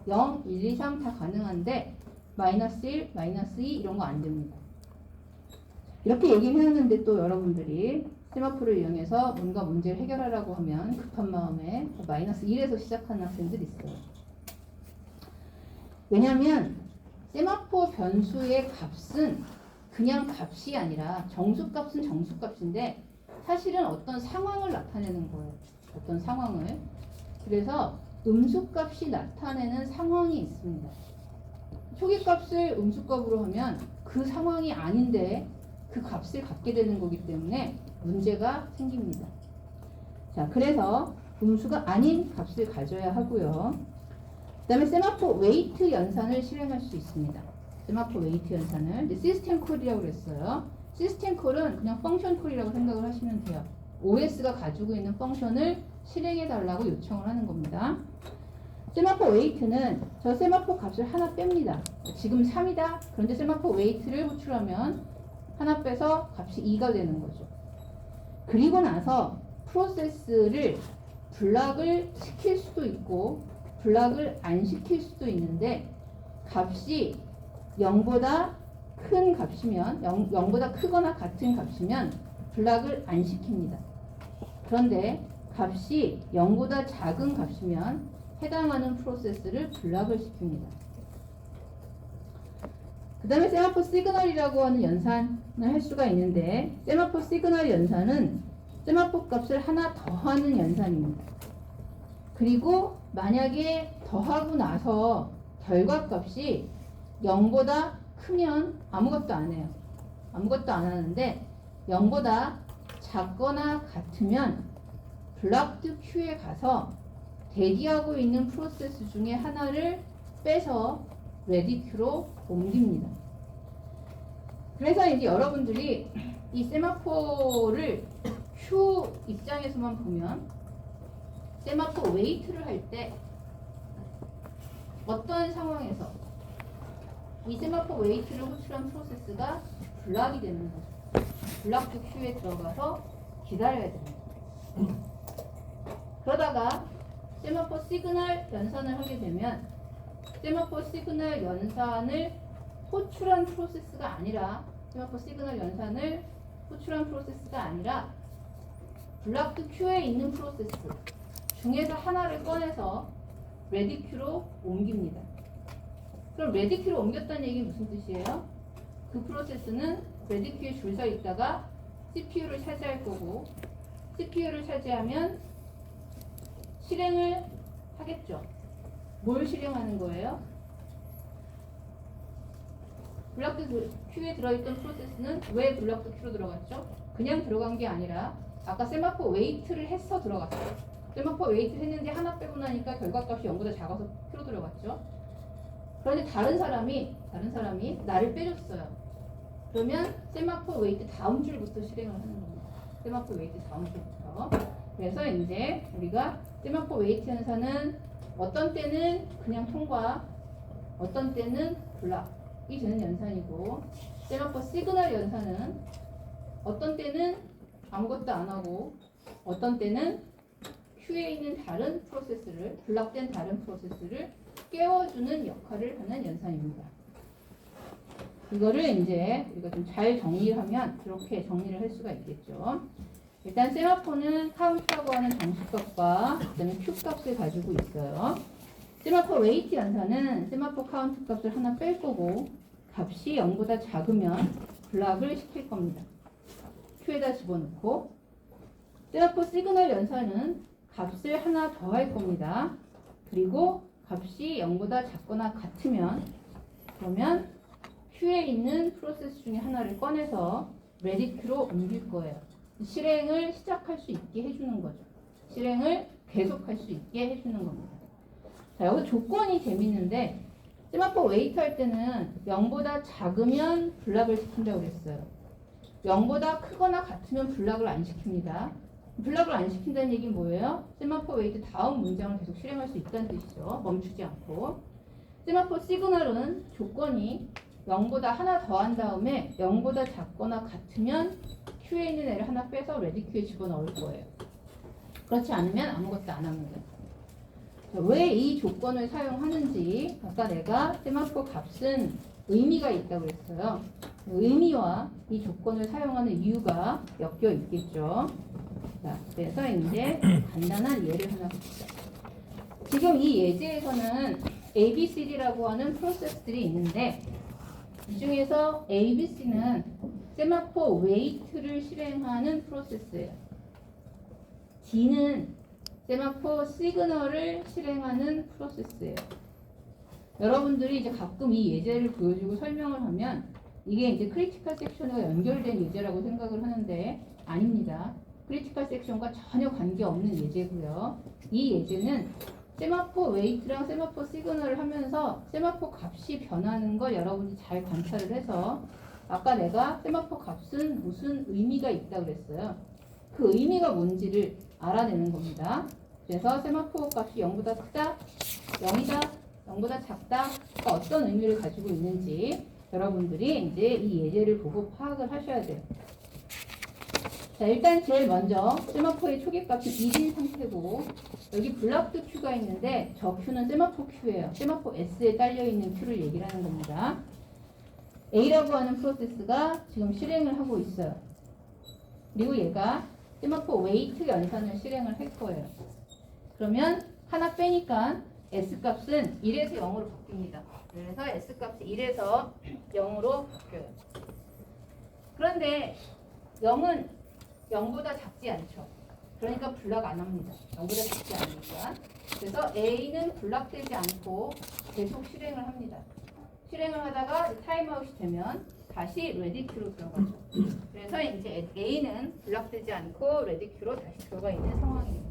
0, 1, 2, 3 다 가능한데 마이너스 1, 마이너스 2 이런 거 안 됩니다. 이렇게 얘기를 했는데 또 여러분들이 세마포를 이용해서 뭔가 문제를 해결하라고 하면 급한 마음에 마이너스 1에서 시작하는 학생들이 있어요. 왜냐하면 세마포 변수의 값은 그냥 값이 아니라 정수값은 정수값인데 사실은 어떤 상황을 나타내는 거예요. 어떤 상황을. 그래서 음수값이 나타내는 상황이 있습니다. 초기값을 음수값으로 하면 그 상황이 아닌데 그 값을 갖게 되는 거기 때문에 문제가 생깁니다. 자, 그래서 음수가 아닌 값을 가져야 하고요. 그 다음에 세마포 웨이트 연산을 실행할 수 있습니다. 세마포 웨이트 연산을 시스템 콜이라고 그랬어요. 시스템 콜은 그냥 펑션 콜이라고 생각을 하시면 돼요. OS가 가지고 있는 펑션을 실행해 달라고 요청을 하는 겁니다. 세마포 웨이트는 저 세마포 값을 하나 뺍니다. 지금 3이다. 그런데 세마포 웨이트를 호출하면 하나 빼서 값이 2가 되는 거죠. 그리고 나서 프로세스를 블락을 시킬 수도 있고 블락을 안 시킬 수도 있는데 값이 0보다 큰 값이면 0보다 크거나 같은 값이면 블락을 안 시킵니다. 그런데 값이 0보다 작은 값이면 해당하는 프로세스를 블락을 시킵니다. 그 다음에 세마포 시그널이라고 하는 연산을 할 수가 있는데, 세마포 시그널 연산은 세마포 값을 하나 더하는 연산입니다. 그리고 만약에 더하고 나서 결과값이 0보다 크면 아무것도 안 해요. 아무것도 안 하는데 0보다 작거나 같으면 블락드 큐에 가서 대기하고 있는 프로세스 중에 하나를 빼서 레디 큐로 옮깁니다. 그래서 이제 여러분들이 이 세마포를 큐 입장에서만 보면 세마포 웨이트를 할 때 어떤 상황에서 이 세마포 웨이트를 호출한 프로세스가 블락이 되는 거죠. 블락드 큐에 들어가서 기다려야 됩니다. 그러다가 세마포 시그널 연산을 하게 되면 세마포 시그널 연산을 호출한 프로세스가 아니라 세마포 시그널 연산을 호출한 프로세스가 아니라 블락드 큐에 있는 프로세스 중에서 하나를 꺼내서 레디 큐로 옮깁니다. 그럼 레디 큐로 옮겼다는 얘기는 무슨 뜻이에요? 그 프로세스는 레디 큐에 줄 서 있다가 CPU를 차지할 거고, CPU를 차지하면 실행을 하겠죠. 뭘 실행하는 거예요? 블락드 큐에 들어있던 프로세스는 왜 블락드 큐로 들어갔죠? 그냥 들어간 게 아니라 아까 세마포 웨이트를 해서 들어갔어요. 세마포 웨이트 했는데 하나 빼고 나니까 결과값이 0보다 작아서 큐로 들어갔죠. 그런데 다른 사람이 나를 빼줬어요. 그러면 세마포 웨이트 다음 줄부터 실행을 하는 겁니다. 세마포 웨이트 다음 줄부터. 그래서 이제 우리가 세마포 웨이트 연산은 어떤 때는 그냥 통과, 어떤 때는 블락이 되는 연산이고, 세마포 시그널 연산은 어떤 때는 아무것도 안 하고, 어떤 때는 큐에 있는 다른 프로세스를, 블락된 다른 프로세스를 깨워주는 역할을 하는 연산입니다. 이거를 이제 우리가 좀 잘 정리를 하면 이렇게 정리를 할 수가 있겠죠. 일단 세마포는 카운트라고 하는 정식값과 그다음에 큐 값을 가지고 있어요. 세마포 웨이트 연산은 세마포 카운트 값을 하나 뺄 거고, 값이 0보다 작으면 블락을 시킬 겁니다. 큐에다 집어넣고, 세마포 시그널 연산은 값을 하나 더 할 겁니다. 그리고 값이 0보다 작거나 같으면, 그러면 큐에 있는 프로세스 중에 하나를 꺼내서 레디 큐로 옮길 거예요. 실행을 시작할 수 있게 해주는 거죠. 실행을 계속할 수 있게 해주는 겁니다. 자, 여기 조건이 재밌는데, 세마포 웨이트 할 때는 0보다 작으면 블락을 시킨다고 그랬어요. 0보다 크거나 같으면 블락을 안 시킵니다. 블락을 안 시킨다는 얘기는 뭐예요? 세마포 웨이트 다음 문장을 계속 실행할 수 있다는 뜻이죠. 멈추지 않고. 세마포 시그널은 조건이 0보다 하나 더한 다음에 0보다 작거나 같으면 큐에 있는 애를 하나 빼서 레디 큐에 집어넣을 거예요. 그렇지 않으면 아무것도 안 하는 거예요. 왜 이 조건을 사용하는지, 아까 내가 세마포 값은 의미가 있다고 그랬어요. 의미와 이 조건을 사용하는 이유가 엮여 있겠죠. 자, 그래서 이제 간단한 예를 하나 봅시다. 지금 이 예제에서는 ABCD라고 하는 프로세스들이 있는데, 이 중에서 ABC는 세마포 웨이트를 실행하는 프로세스예요. D는 세마포 시그널을 실행하는 프로세스예요. 여러분들이 이제 가끔 이 예제를 보여주고 설명을 하면 이게 이제 크리티컬 섹션과 연결된 예제라고 생각을 하는데 아닙니다. 크리티컬 섹션과 전혀 관계없는 예제고요. 이 예제는 세마포 웨이트랑 세마포 시그널을 하면서 세마포 값이 변하는 걸 여러분이 잘 관찰을 해서, 아까 내가 세마포 값은 무슨 의미가 있다고 그랬어요. 그 의미가 뭔지를 알아내는 겁니다. 그래서 세마포 값이 0보다 크다, 0이다, 0보다 작다, 그러니까 어떤 의미를 가지고 있는지 여러분들이 이제 이 예제를 보고 파악을 하셔야 돼요. 자, 일단 제일 먼저 세마포의 초기값은 1인 상태고 여기 블락드 Q가 있는데 저 Q는 세마포 Q예요. 세마포 S에 딸려있는 Q를 얘기를 하는 겁니다. A라고 하는 프로세스가 지금 실행을 하고 있어요. 그리고 얘가 세마포 웨이트 연산을 실행을 할 거예요. 그러면 하나 빼니까 S값은 1에서 0으로 바뀝니다. 그래서 S값이 1에서 0으로 바뀌어요. 그런데 0은 0보다 작지 않죠. 그러니까 블락 안 합니다. 0보다 작지 않으니까. 그래서 A는 블락되지 않고 계속 실행을 합니다. 실행을 하다가 타임아웃이 되면 다시 레디큐로 들어가죠. 그래서 이제 A는 블락되지 않고 레디큐로 다시 들어가 있는 상황이에요.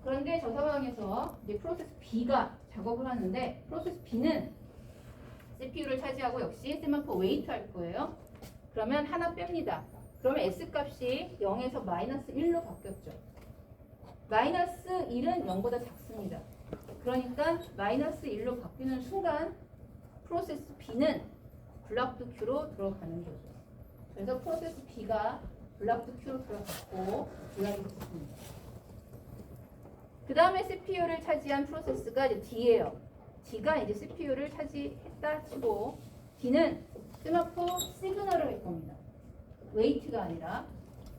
그런데 저 상황에서 이제 프로세스 B가 작업을 하는데 프로세스 B는 CPU를 차지하고 역시 세마포 웨이트 할 거예요. 그러면 하나 뺍니다. 그러면 S값이 0에서 마이너스 1로 바뀌었죠. 마이너스 1은 0보다 작습니다. 그러니까 마이너스 1로 바뀌는 순간 프로세스 B는 블락드 Q로 들어가는 거죠. 그래서 프로세스 B가 블락드 Q로 들어갔고 블락이 됐습니다. 그 다음에 CPU를 차지한 프로세스가 이제 D예요. D가 이제 CPU를 차지했다 치고 D는 세마포 시그널을 할 겁니다. 웨이트가 아니라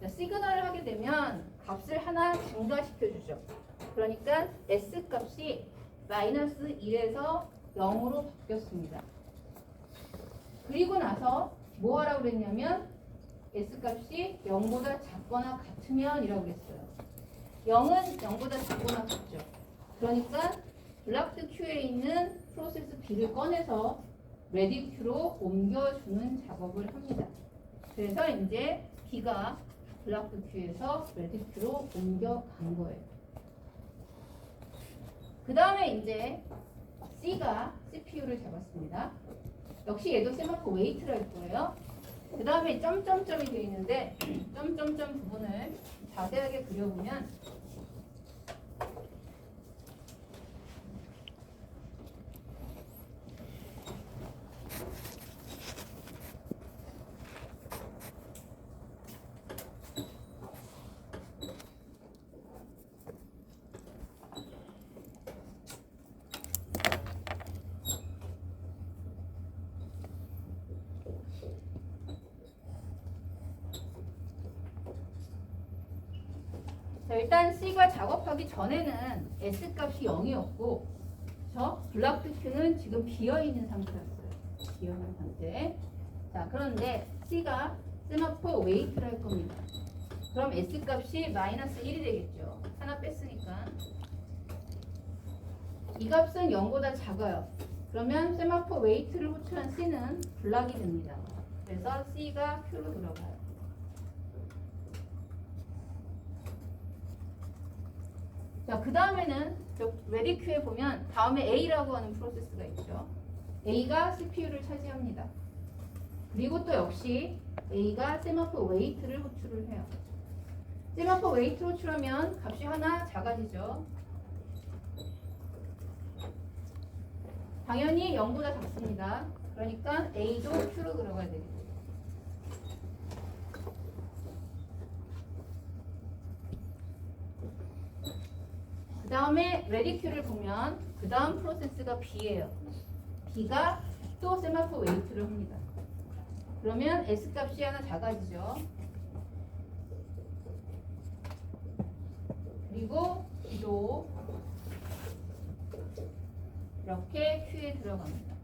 시그널을 하게 되면 값을 하나 증가시켜주죠. 그러니까 S 값이 마이너스 1에서 0으로 바뀌었습니다. 그리고 나서 뭐 하라고 그랬냐면 S 값이 0보다 작거나 같으면 이라고 그랬어요. 0은 0보다 작거나 같죠. 그러니까 블락드 Q에 있는 프로세스 B를 꺼내서 레디 Q로 옮겨주는 작업을 합니다. 그래서 이제 B가 블락드 Q에서 레디 Q로 옮겨간 거예요. 그 다음에 이제 C가 CPU를 잡았습니다. 역시 얘도 세마포 웨이트를 할 거예요. 그 다음에 점점점이 되어 있는데 점점점 부분을 자세하게 그려보면 자, 일단 C가 작업하기 전에는 S 값이 0이었고 저 블락드 Q는 지금 비어있는 상태였어요. 비어있는 상태. 자, 그런데 C가 세마포 웨이트를 할 겁니다. 그럼 S 값이 마이너스 1이 되겠죠. 하나 뺐으니까. 이 값은 0보다 작아요. 그러면 세마포 웨이트를 호출한 C는 블락이 됩니다. 그래서 C가 Q로 들어가요. 자, 그 다음에는 레디 Q에 보면 다음에 A라고 하는 프로세스가 있죠. A가 CPU를 차지합니다. 그리고 또 역시 A가 세마포 웨이트를 호출을 해요. 세마포 웨이트 호출하면 값이 하나 작아지죠. 당연히 0보다 작습니다. 그러니까 A도 Q로 들어가야 되겠죠. 그 다음에 레디 Q를 보면 그 다음 프로세스가 B예요. B가 또 세마포 웨이트를 합니다. 그러면 S 값이 하나 작아지죠. 그리고 B도 이렇게 Q에 들어갑니다.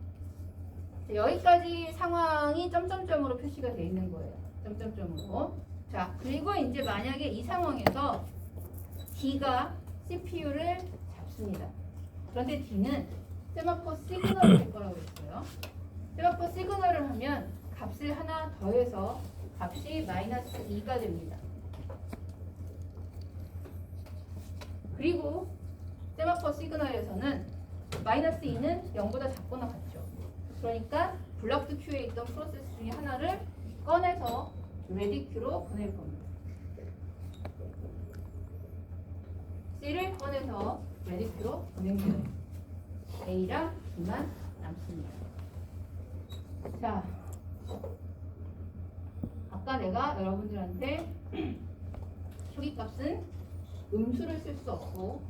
여기까지 상황이 점점점으로 표시가 되어 있는 거예요. 점점점으로. 자, 그리고 이제 만약에 이 상황에서 D가 CPU를 잡습니다. 그런데 D는 세마포 시그널을 할 거라고 했어요. 세마포 시그널을 하면 값을 하나 더해서 값이 마이너스 2가 됩니다. 그리고 세마포 시그널에서는 마이너스 2는 0보다 작거나 같죠. 그러니까 블락드 Q에 있던 프로세스 중에 하나를 꺼내서 레디 Q로 보낼 겁니다. C를 꺼내서 레디 Q로 보낸 거예요. A랑 B만 남습니다. 자, 아까 아까 내가 여러분들한테 초기값은 음수를 쓸 수 없고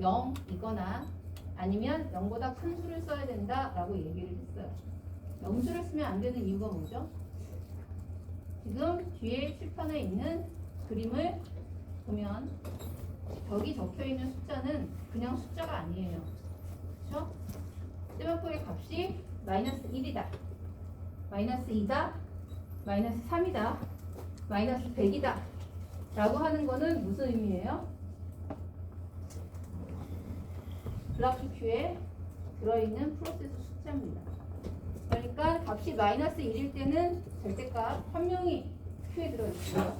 0이거나 아니면 0보다 큰 수를 써야 된다라고 얘기를 했어요. 음수를 쓰면 안 되는 이유가 뭐죠? 지금 뒤에 칠판에 있는 그림을 보면 여기 적혀 있는 숫자는 그냥 숫자가 아니에요. 그렇죠? 세마포의 값이 마이너스 1이다, 마이너스 2다, 마이너스 3이다, 마이너스 100이다 라고 하는 거는 무슨 의미예요? 블락주 큐에 들어있는 프로세스 숫자입니다. 그러니까 값이 마이너스 1일 때는 절대값 한 명이 큐에 들어있고요.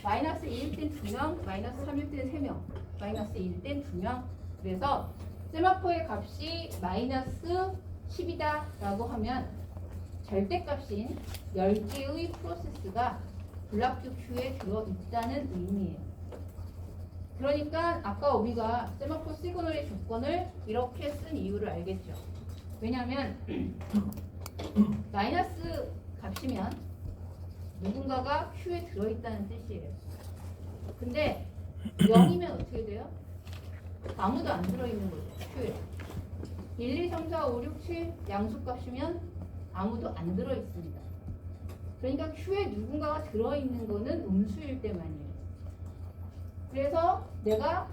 마이너스 2일 땐 2명, 마이너스 3일 땐 3명, 마이너스 1일 땐 2명. 그래서 세마포의 값이 마이너스 10이다 라고 하면 절대값인 10개의 프로세스가 블락주 큐에 들어있다는 의미예요. 그러니까 아까 우리가 세마포 시그널의 조건을 이렇게 쓴 이유를 알겠죠. 왜냐하면 마이너스 값이면 누군가가 큐에 들어있다는 뜻이에요. 근데 0이면 어떻게 돼요? 아무도 안 들어있는 거죠. 큐에 1, 2, 3, 4, 5, 6, 7 양수값이면 아무도 안 들어있습니다. 그러니까 큐에 누군가가 들어있는 거는 음수일 때만이에요. 그래서 내가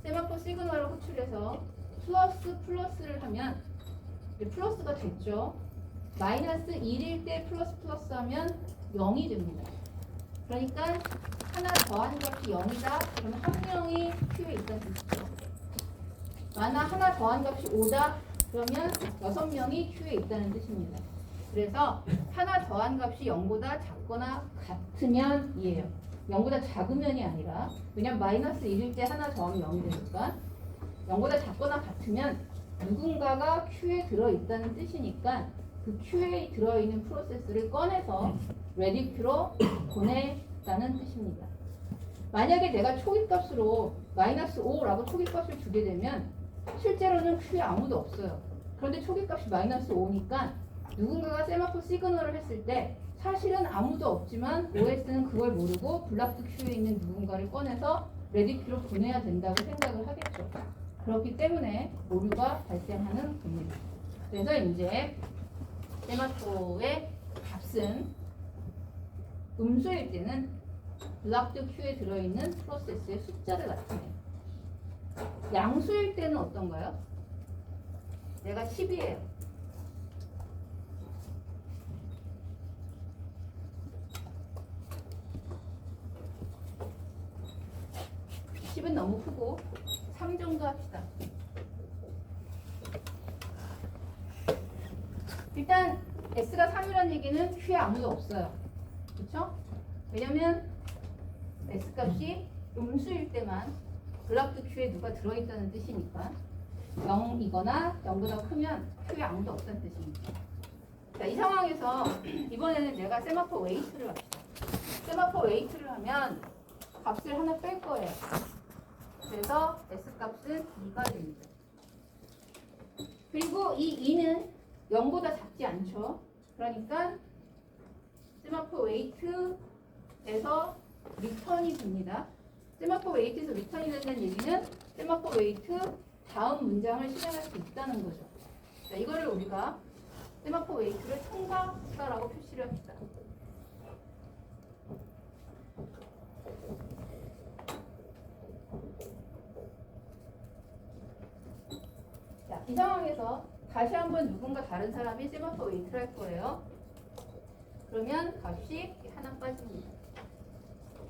세마포 시그널을 호출해서 플러스 플러스를 하면 플러스가 됐죠. 마이너스 1일 때 플러스 플러스 하면 0이 됩니다. 그러니까 하나 더한 값이 0이다. 그러면 한 명이 큐에 있다는 뜻이죠. 만약 하나 더한 값이 5다. 그러면 6명이 큐에 있다는 뜻입니다. 그래서 하나 더한 값이 0보다 작거나 같으면이에요. 0보다 작으면이 아니라, 왜냐면 마이너스 1일 때 하나 더하면 0이 되니까 0보다 작거나 같으면 누군가가 큐에 들어있다는 뜻이니까 그 큐에 들어있는 프로세스를 꺼내서 레디 큐로 보내다는 뜻입니다. 만약에 내가 초기값으로 마이너스 5라고 초기값을 주게 되면 실제로는 큐에 아무도 없어요. 그런데 초기값이 마이너스 5니까 누군가가 세마포 시그널을 했을 때 사실은 아무도 없지만 OS는 그걸 모르고 블락드 큐에 있는 누군가를 꺼내서 레디 큐로 보내야 된다고 생각을 하겠죠. 그렇기 때문에 오류가 발생하는 겁니다. 그래서 이제 세마포의 값은 음수일 때는 블락드 큐에 들어있는 프로세스의 숫자를 나타내요. 양수일 때는 어떤가요? 내가 10이에요. 은 너무 크고 3 정도 합시다. 일단 S가 3이라는 얘기는 Q에 아무도 없어요. 그렇죠? 왜냐면 S값이 음수일 때만 블락드 Q에 누가 들어있다는 뜻이니까 0이거나 0보다 크면 Q에 아무도 없다는 뜻입니다. 자, 이 상황에서 이번에는 내가 세마포 웨이트를 합시다. 세마포 웨이트를 하면 값을 하나 뺄 거예요. 그래서 S값은 2가 됩니다. 그리고 이 2는 0보다 작지 않죠. 그러니까 세마포 웨이트에서 리턴이 됩니다. 세마포 웨이트에서 리턴이 된다는 얘기는 세마포 웨이트 다음 문장을 실행할 수 있다는 거죠. 자, 이거를 우리가 세마포 웨이트를 통과했다라고 표시를 합시다. 자, 이 상황에서 다시 한번 누군가 다른 사람이 세마포 웨이트를 할 거예요. 그러면 값이 하나 빠집니다.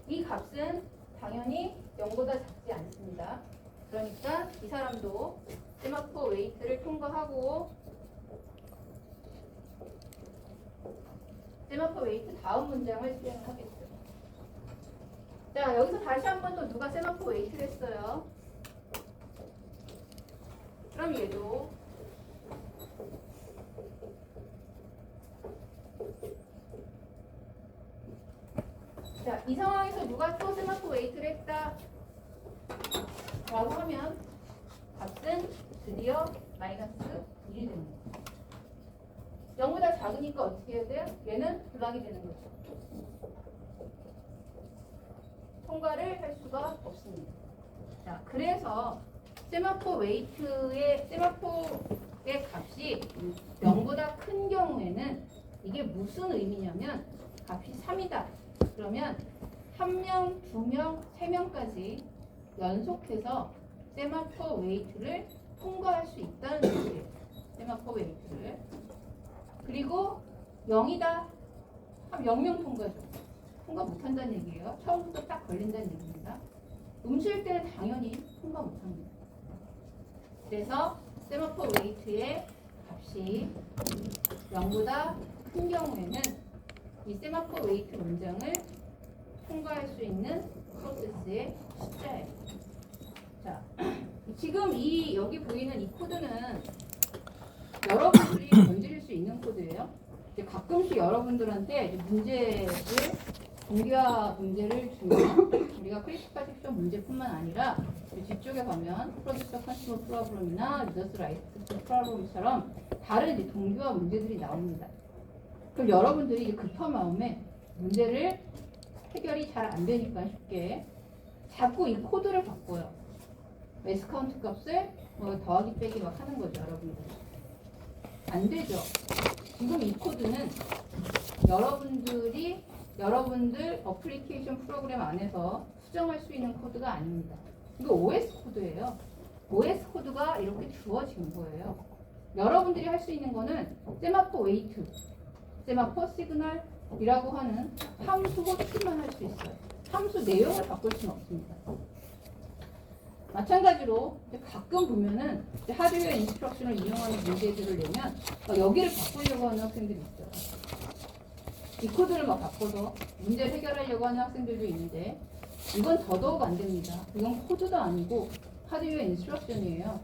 이 값은 당연히 0보다 작지 않습니다. 그러니까 이 사람도 세마포 웨이트를 통과하고 세마포 웨이트 다음 문장을 실행을 하겠죠. 자, 여기서 다시 한번 또 누가 세마포 웨이트를 했어요. 그럼 얘도 자, 이 상황에서 누가 또 세마포 웨이트를 했다 라고 하면 값은 드디어 마이너스 1이 됩니다. 0보다 작으니까 어떻게 해야 돼요? 얘는 블락이 되는 거죠. 통과를 할 수가 없습니다. 자, 그래서 세마포의 값이 0보다 큰 경우에는 이게 무슨 의미냐면 값이 3이다. 그러면 1명, 2명, 3명까지 연속해서 세마포 웨이트를 통과할 수 있다는 뜻이에요. 세마포 웨이트를. 그리고 0이다. 한 0명 통과죠. 통과 못한다는 얘기예요. 처음부터 딱 걸린다는 얘기입니다. 칠 때는 당연히 통과 못합니다. 그래서 세마포 웨이트의 값이 0보다 큰 경우에는 이 세마포 웨이트 문장을 통과할 수 있는 프로세스의 숫자예요. 자, 지금 여기 보이는 이 코드는 여러분들이 건드릴 수 있는 코드예요. 이제 가끔씩 여러분들한테 이제 문제를 동기화 문제를 주면 우리가 크리티컬 섹션 문제뿐만 아니라 뒤쪽에 가면 프로듀서 컨슈머 프로그램이나 리더스 라이트 프로그램처럼 다른 이제 동기화 문제들이 나옵니다. 그럼 여러분들이 이제 급한 마음에 문제를 해결이 잘 안 되니까 쉽게 자꾸 이 코드를 바꿔요. S 카운트 값을 더하기 빼기 막 하는 거죠, 여러분들. 안 되죠. 지금 이 코드는 여러분들 어플리케이션 프로그램 안에서 수정할 수 있는 코드가 아닙니다. 이거 OS 코드예요. OS 코드가 이렇게 주어진 거예요. 여러분들이 할 수 있는 거는 세마포 웨이트, 세마포 시그널이라고 하는 함수 호출만 할 수 있어요. 함수 내용을 바꿀 수는 없습니다. 마찬가지로 가끔 보면은 하드웨어 인스트럭션을 이용하는 문제들을 내면 여기를 바꾸려고 하는 학생들이 있어요. 이 코드를 막 바꿔서 문제를 해결하려고 하는 학생들도 있는데 이건 더더욱 안 됩니다. 이건 코드도 아니고 하드웨어 인스트럭션이에요.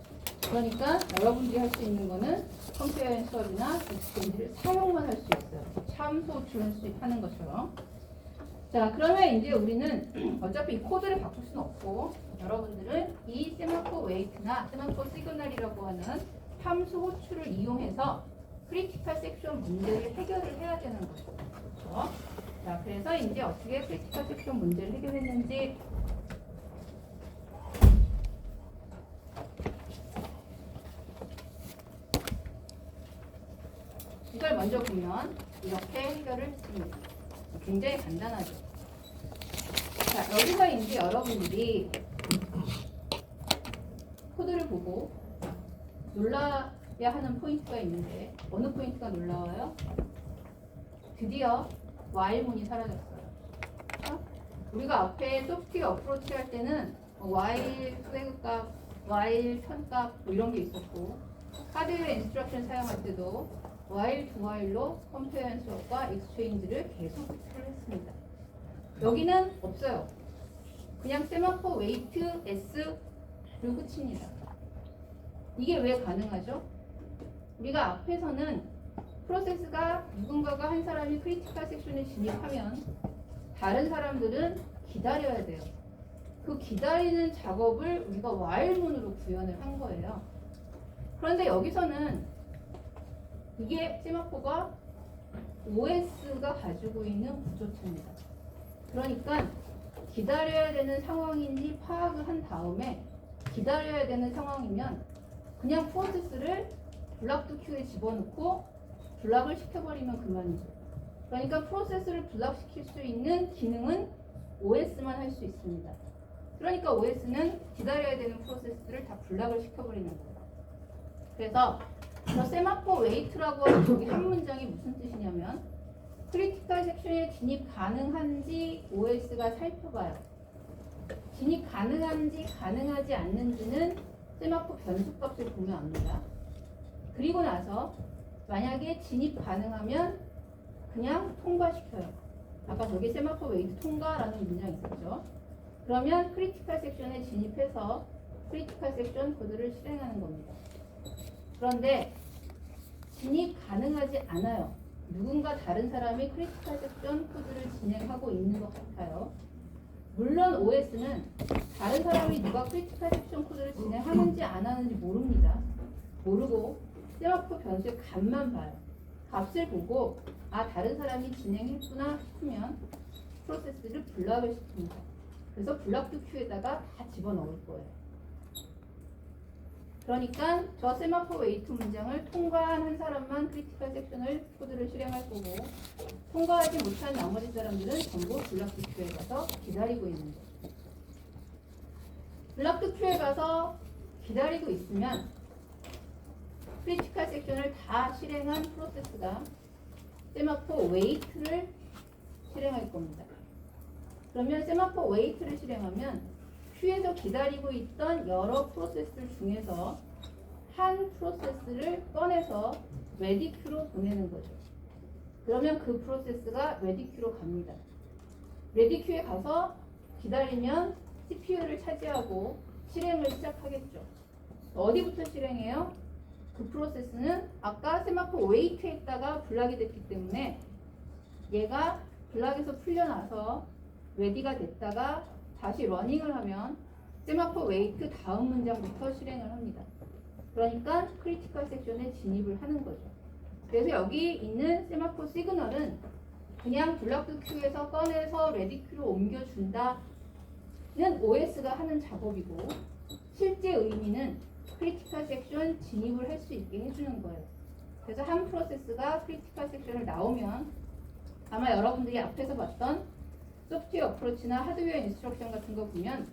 그러니까 여러분들이 할 수 있는 거는 컴페어 앤 수업이나 익스텐지를 사용만 할 수 있어요. 참소 하는 것처럼. 자, 그러면 이제 우리는 어차피 이 코드를 바꿀 수는 없고 여러분들은 이 세마포 웨이트나 세마포 시그널이라고 하는 함수 호출을 이용해서 크리티컬 섹션 문제를 해결을 해야 되는 거죠. 그렇죠? 자, 그래서 이제 어떻게 크리티컬 섹션 문제를 해결했는지 이걸 먼저 보면 이렇게 해결을 했습니다. 굉장히 간단하죠. 자, 여기서 이제 여러분들이 코드를 보고 놀라야 하는 포인트가 있는데 어느 포인트가 놀라워요? 드디어 while문이 사라졌어요. 우리가 앞에 소프트웨어 어프로치 할 때는 while 플래그 값, while 편값 뭐 이런 게 있었고 하드웨어 인스트럭션 사용할 때도 while, do while로 컴페어 앤 수업과 익스체인지를 계속 호출을 했습니다. 여기는 없어요. 그냥 세마포 웨이트 S 그리고 끝입니다. 이게 왜 가능하죠? 우리가 앞에서는 프로세스가 누군가가 한 사람이 크리티컬 섹션에 진입하면 다른 사람들은 기다려야 돼요. 그 기다리는 작업을 우리가 while문으로 구현을 한 거예요. 그런데 여기서는 이게 세마포가 OS가 가지고 있는 구조체입니다. 그러니까 기다려야 되는 상황인지 파악을 한 다음에 기다려야 되는 상황이면 그냥 프로세스를 블락도 큐에 집어넣고 블락을 시켜버리면 그만이죠. 그러니까 프로세스를 블락시킬 수 있는 기능은 OS만 할 수 있습니다. 그러니까 OS는 기다려야 되는 프로세스를 다 블락을 시켜버리는 거예요. 그래서 저 세마포 웨이트라고 하는 여기 한 문장이 무슨 뜻이냐면 크리티컬 섹션에 진입 가능한지 OS가 살펴봐요. 진입 가능한지 가능하지 않는지는 세마포 변수값을 보면 압니다. 그리고 나서 만약에 진입 가능하면 그냥 통과시켜요. 아까 저기 세마포 웨이트 통과라는 문장이 있었죠. 그러면 크리티컬 섹션에 진입해서 크리티컬 섹션 코드를 실행하는 겁니다. 그런데 진입 가능하지 않아요. 누군가 다른 사람이 크리티컬 섹션 코드를 진행하고 있는 것 같아요. 물론 OS는 다른 사람이 누가 크리티컬 섹션 코드를 진행하는지 안 하는지 모릅니다. 모르고 세마포 변수의 값만 봐요. 값을 보고 아 다른 사람이 진행했구나 싶으면 프로세스를 블락을 시킵니다. 그래서 블락드 큐에다가 다 집어넣을 거예요. 그러니까 저 세마포 웨이트 문장을 통과한 한 사람만 크리티컬 섹션을 코드를 실행할 거고 통과하지 못한 나머지 사람들은 전부 블락드 큐에 가서 기다리고 있는 거예요. 블락드 큐에 가서 기다리고 있으면 크리티컬 섹션을 다 실행한 프로세스가 세마포 웨이트를 실행할 겁니다. 그러면 세마포 웨이트를 실행하면 큐에서 기다리고 있던 여러 프로세스들 중에서 한 프로세스를 꺼내서 레디 큐로 보내는 거죠. 그러면 그 프로세스가 레디 큐로 갑니다. 레디 큐에 가서 기다리면 CPU를 차지하고 실행을 시작하겠죠. 어디부터 실행해요? 그 프로세스는 아까 세마포 웨이트에 있다가 블락이 됐기 때문에 얘가 블락에서 풀려나서 레디가 됐다가 다시 러닝을 하면 세마포 웨이트 다음 문장부터 실행을 합니다. 그러니까 크리티컬 섹션에 진입을 하는 거죠. 그래서 여기 있는 세마포 시그널은 그냥 블락드 큐에서 꺼내서 레디 큐로 옮겨준다는 OS가 하는 작업이고 실제 의미는 크리티컬 섹션 진입을 할 수 있게 해주는 거예요. 그래서 한 프로세스가 크리티컬 섹션을 나오면 아마 여러분들이 앞에서 봤던 소프트웨어 어프로치나 하드웨어 인스트럭션 같은 거 보면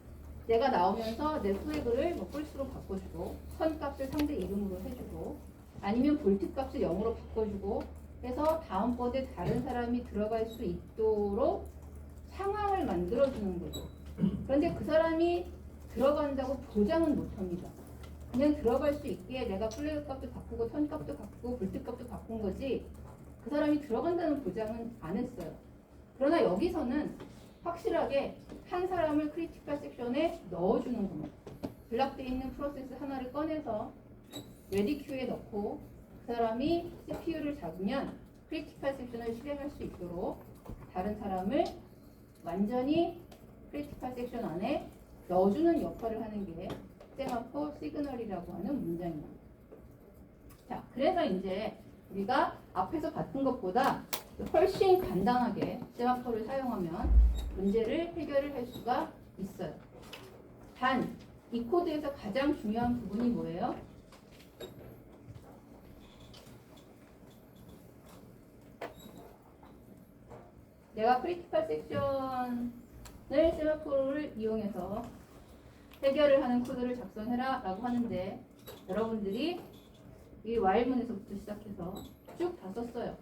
내가 나오면서 내 플래그를 뭐 폴스로 바꿔주고 선 값을 상대 이름으로 해주고 아니면 볼트 값을 0으로 바꿔주고 해서 다음번에 다른 사람이 들어갈 수 있도록 상황을 만들어주는 거죠. 그런데 그 사람이 들어간다고 보장은 못합니다. 그냥 들어갈 수 있게 내가 플래그 값도 바꾸고 선 값도 바꾸고 볼트 값도 바꾼 거지 그 사람이 들어간다는 보장은 안 했어요. 그러나 여기서는 확실하게 한 사람을 크리티컬 섹션에 넣어주는 겁니다. 블락되어 있는 프로세스 하나를 꺼내서 레디 큐에 넣고 그 사람이 CPU를 잡으면 크리티컬 섹션을 실행할 수 있도록 다른 사람을 완전히 크리티컬 섹션 안에 넣어주는 역할을 하는 게 세마포 시그널이라고 하는 문장입니다. 자, 그래서 이제 우리가 앞에서 봤던 것보다 훨씬 간단하게 세마포를 사용하면 문제를 해결을 할 수가 있어요. 단, 이 코드에서 가장 중요한 부분이 뭐예요? 내가 크리티컬 섹션을 세마포를 이용해서 해결을 하는 코드를 작성해라 라고 하는데 여러분들이 이 while문에서부터 시작해서 쭉 다 썼어요.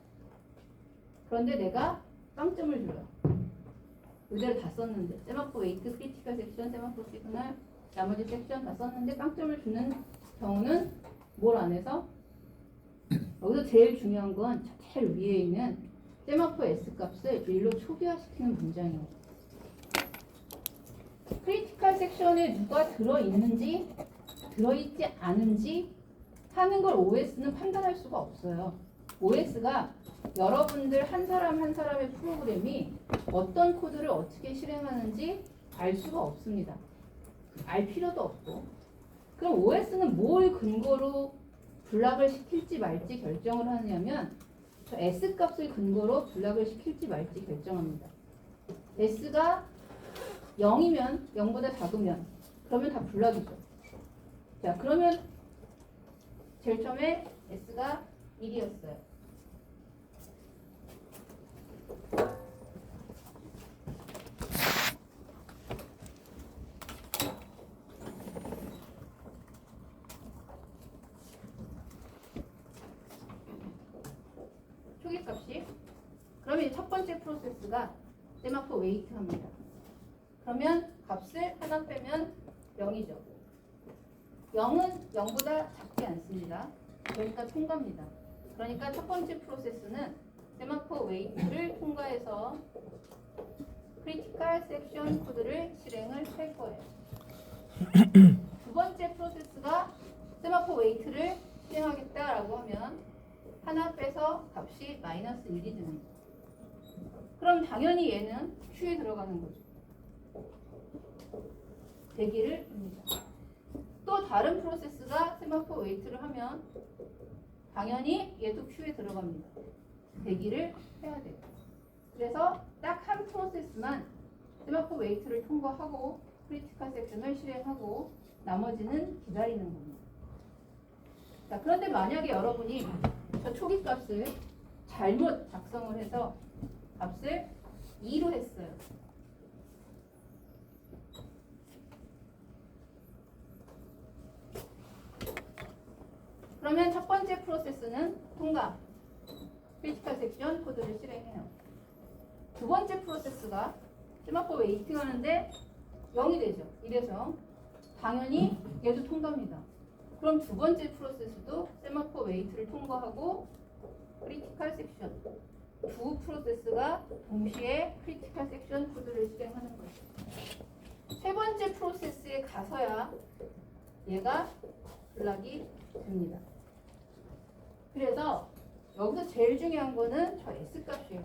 그런데 내가 빵점을 줘요. 그대로 다 썼는데 세마포 웨이트, 크리티컬 섹션, 세마포 시그널 나머지 섹션 다 썼는데 빵점을 주는 경우는 뭘 안 해서 여기서 제일 중요한 건 제일 위에 있는 세마포 S 값을 1로 초기화시키는 문장이에요. 크리티컬 섹션에 누가 들어있는지 들어있지 않은지 하는 걸 OS는 판단할 수가 없어요. OS가 여러분들 한 사람 한 사람의 프로그램이 어떤 코드를 어떻게 실행하는지 알 수가 없습니다. 알 필요도 없고. 그럼 OS는 뭘 근거로 블락을 시킬지 말지 결정을 하냐면 저 S 값을 근거로 블락을 시킬지 말지 결정합니다. S가 0이면 0보다 작으면 그러면 다 블락이죠. 자, 그러면 제일 처음에 S가 1이었어요. 초기 값이 그러면 이제 첫 번째 프로세스가 세마포 웨이트 합니다. 그러면 값을 하나 빼면 0이죠. 0은 0보다 작지 않습니다. 그러니까 통과입니다. 그러니까 첫 번째 프로세스는 세마포 웨이트를 통과해서 크리티컬 섹션 코드를 실행을 할 거예요. 두 번째 프로세스가 세마포 웨이트를 실행하겠다라고 하면 하나 빼서 값이 마이너스 1이 되는 거예요. 그럼 당연히 얘는 큐에 들어가는 거죠. 대기를 합니다. 또 다른 프로세스가 세마포 웨이트를 하면 당연히 얘도 Q에 들어갑니다. 대기를 해야 돼요. 그래서 딱 한 프로세스만 세마포 웨이트를 통과하고 크리티컬 섹션을 실행하고 나머지는 기다리는 겁니다. 자, 그런데 만약에 여러분이 저 초기 값을 잘못 작성을 해서 값을 2로 했어요. 그러면 첫 번째 프로세스는 통과. 크리티컬 섹션 코드를 실행해요. 두 번째 프로세스가 세마포 웨이팅 하는데 0이 되죠. 이래서 당연히 얘도 통과입니다. 그럼 두 번째 프로세스도 세마포 웨이트를 통과하고 크리티컬 섹션 두 프로세스가 동시에 크리티컬 섹션 코드를 실행하는 거죠. 세 번째 프로세스에 가서야 얘가 플락이 됩니다. 그래서 여기서 제일 중요한 거는 저 S 값이에요.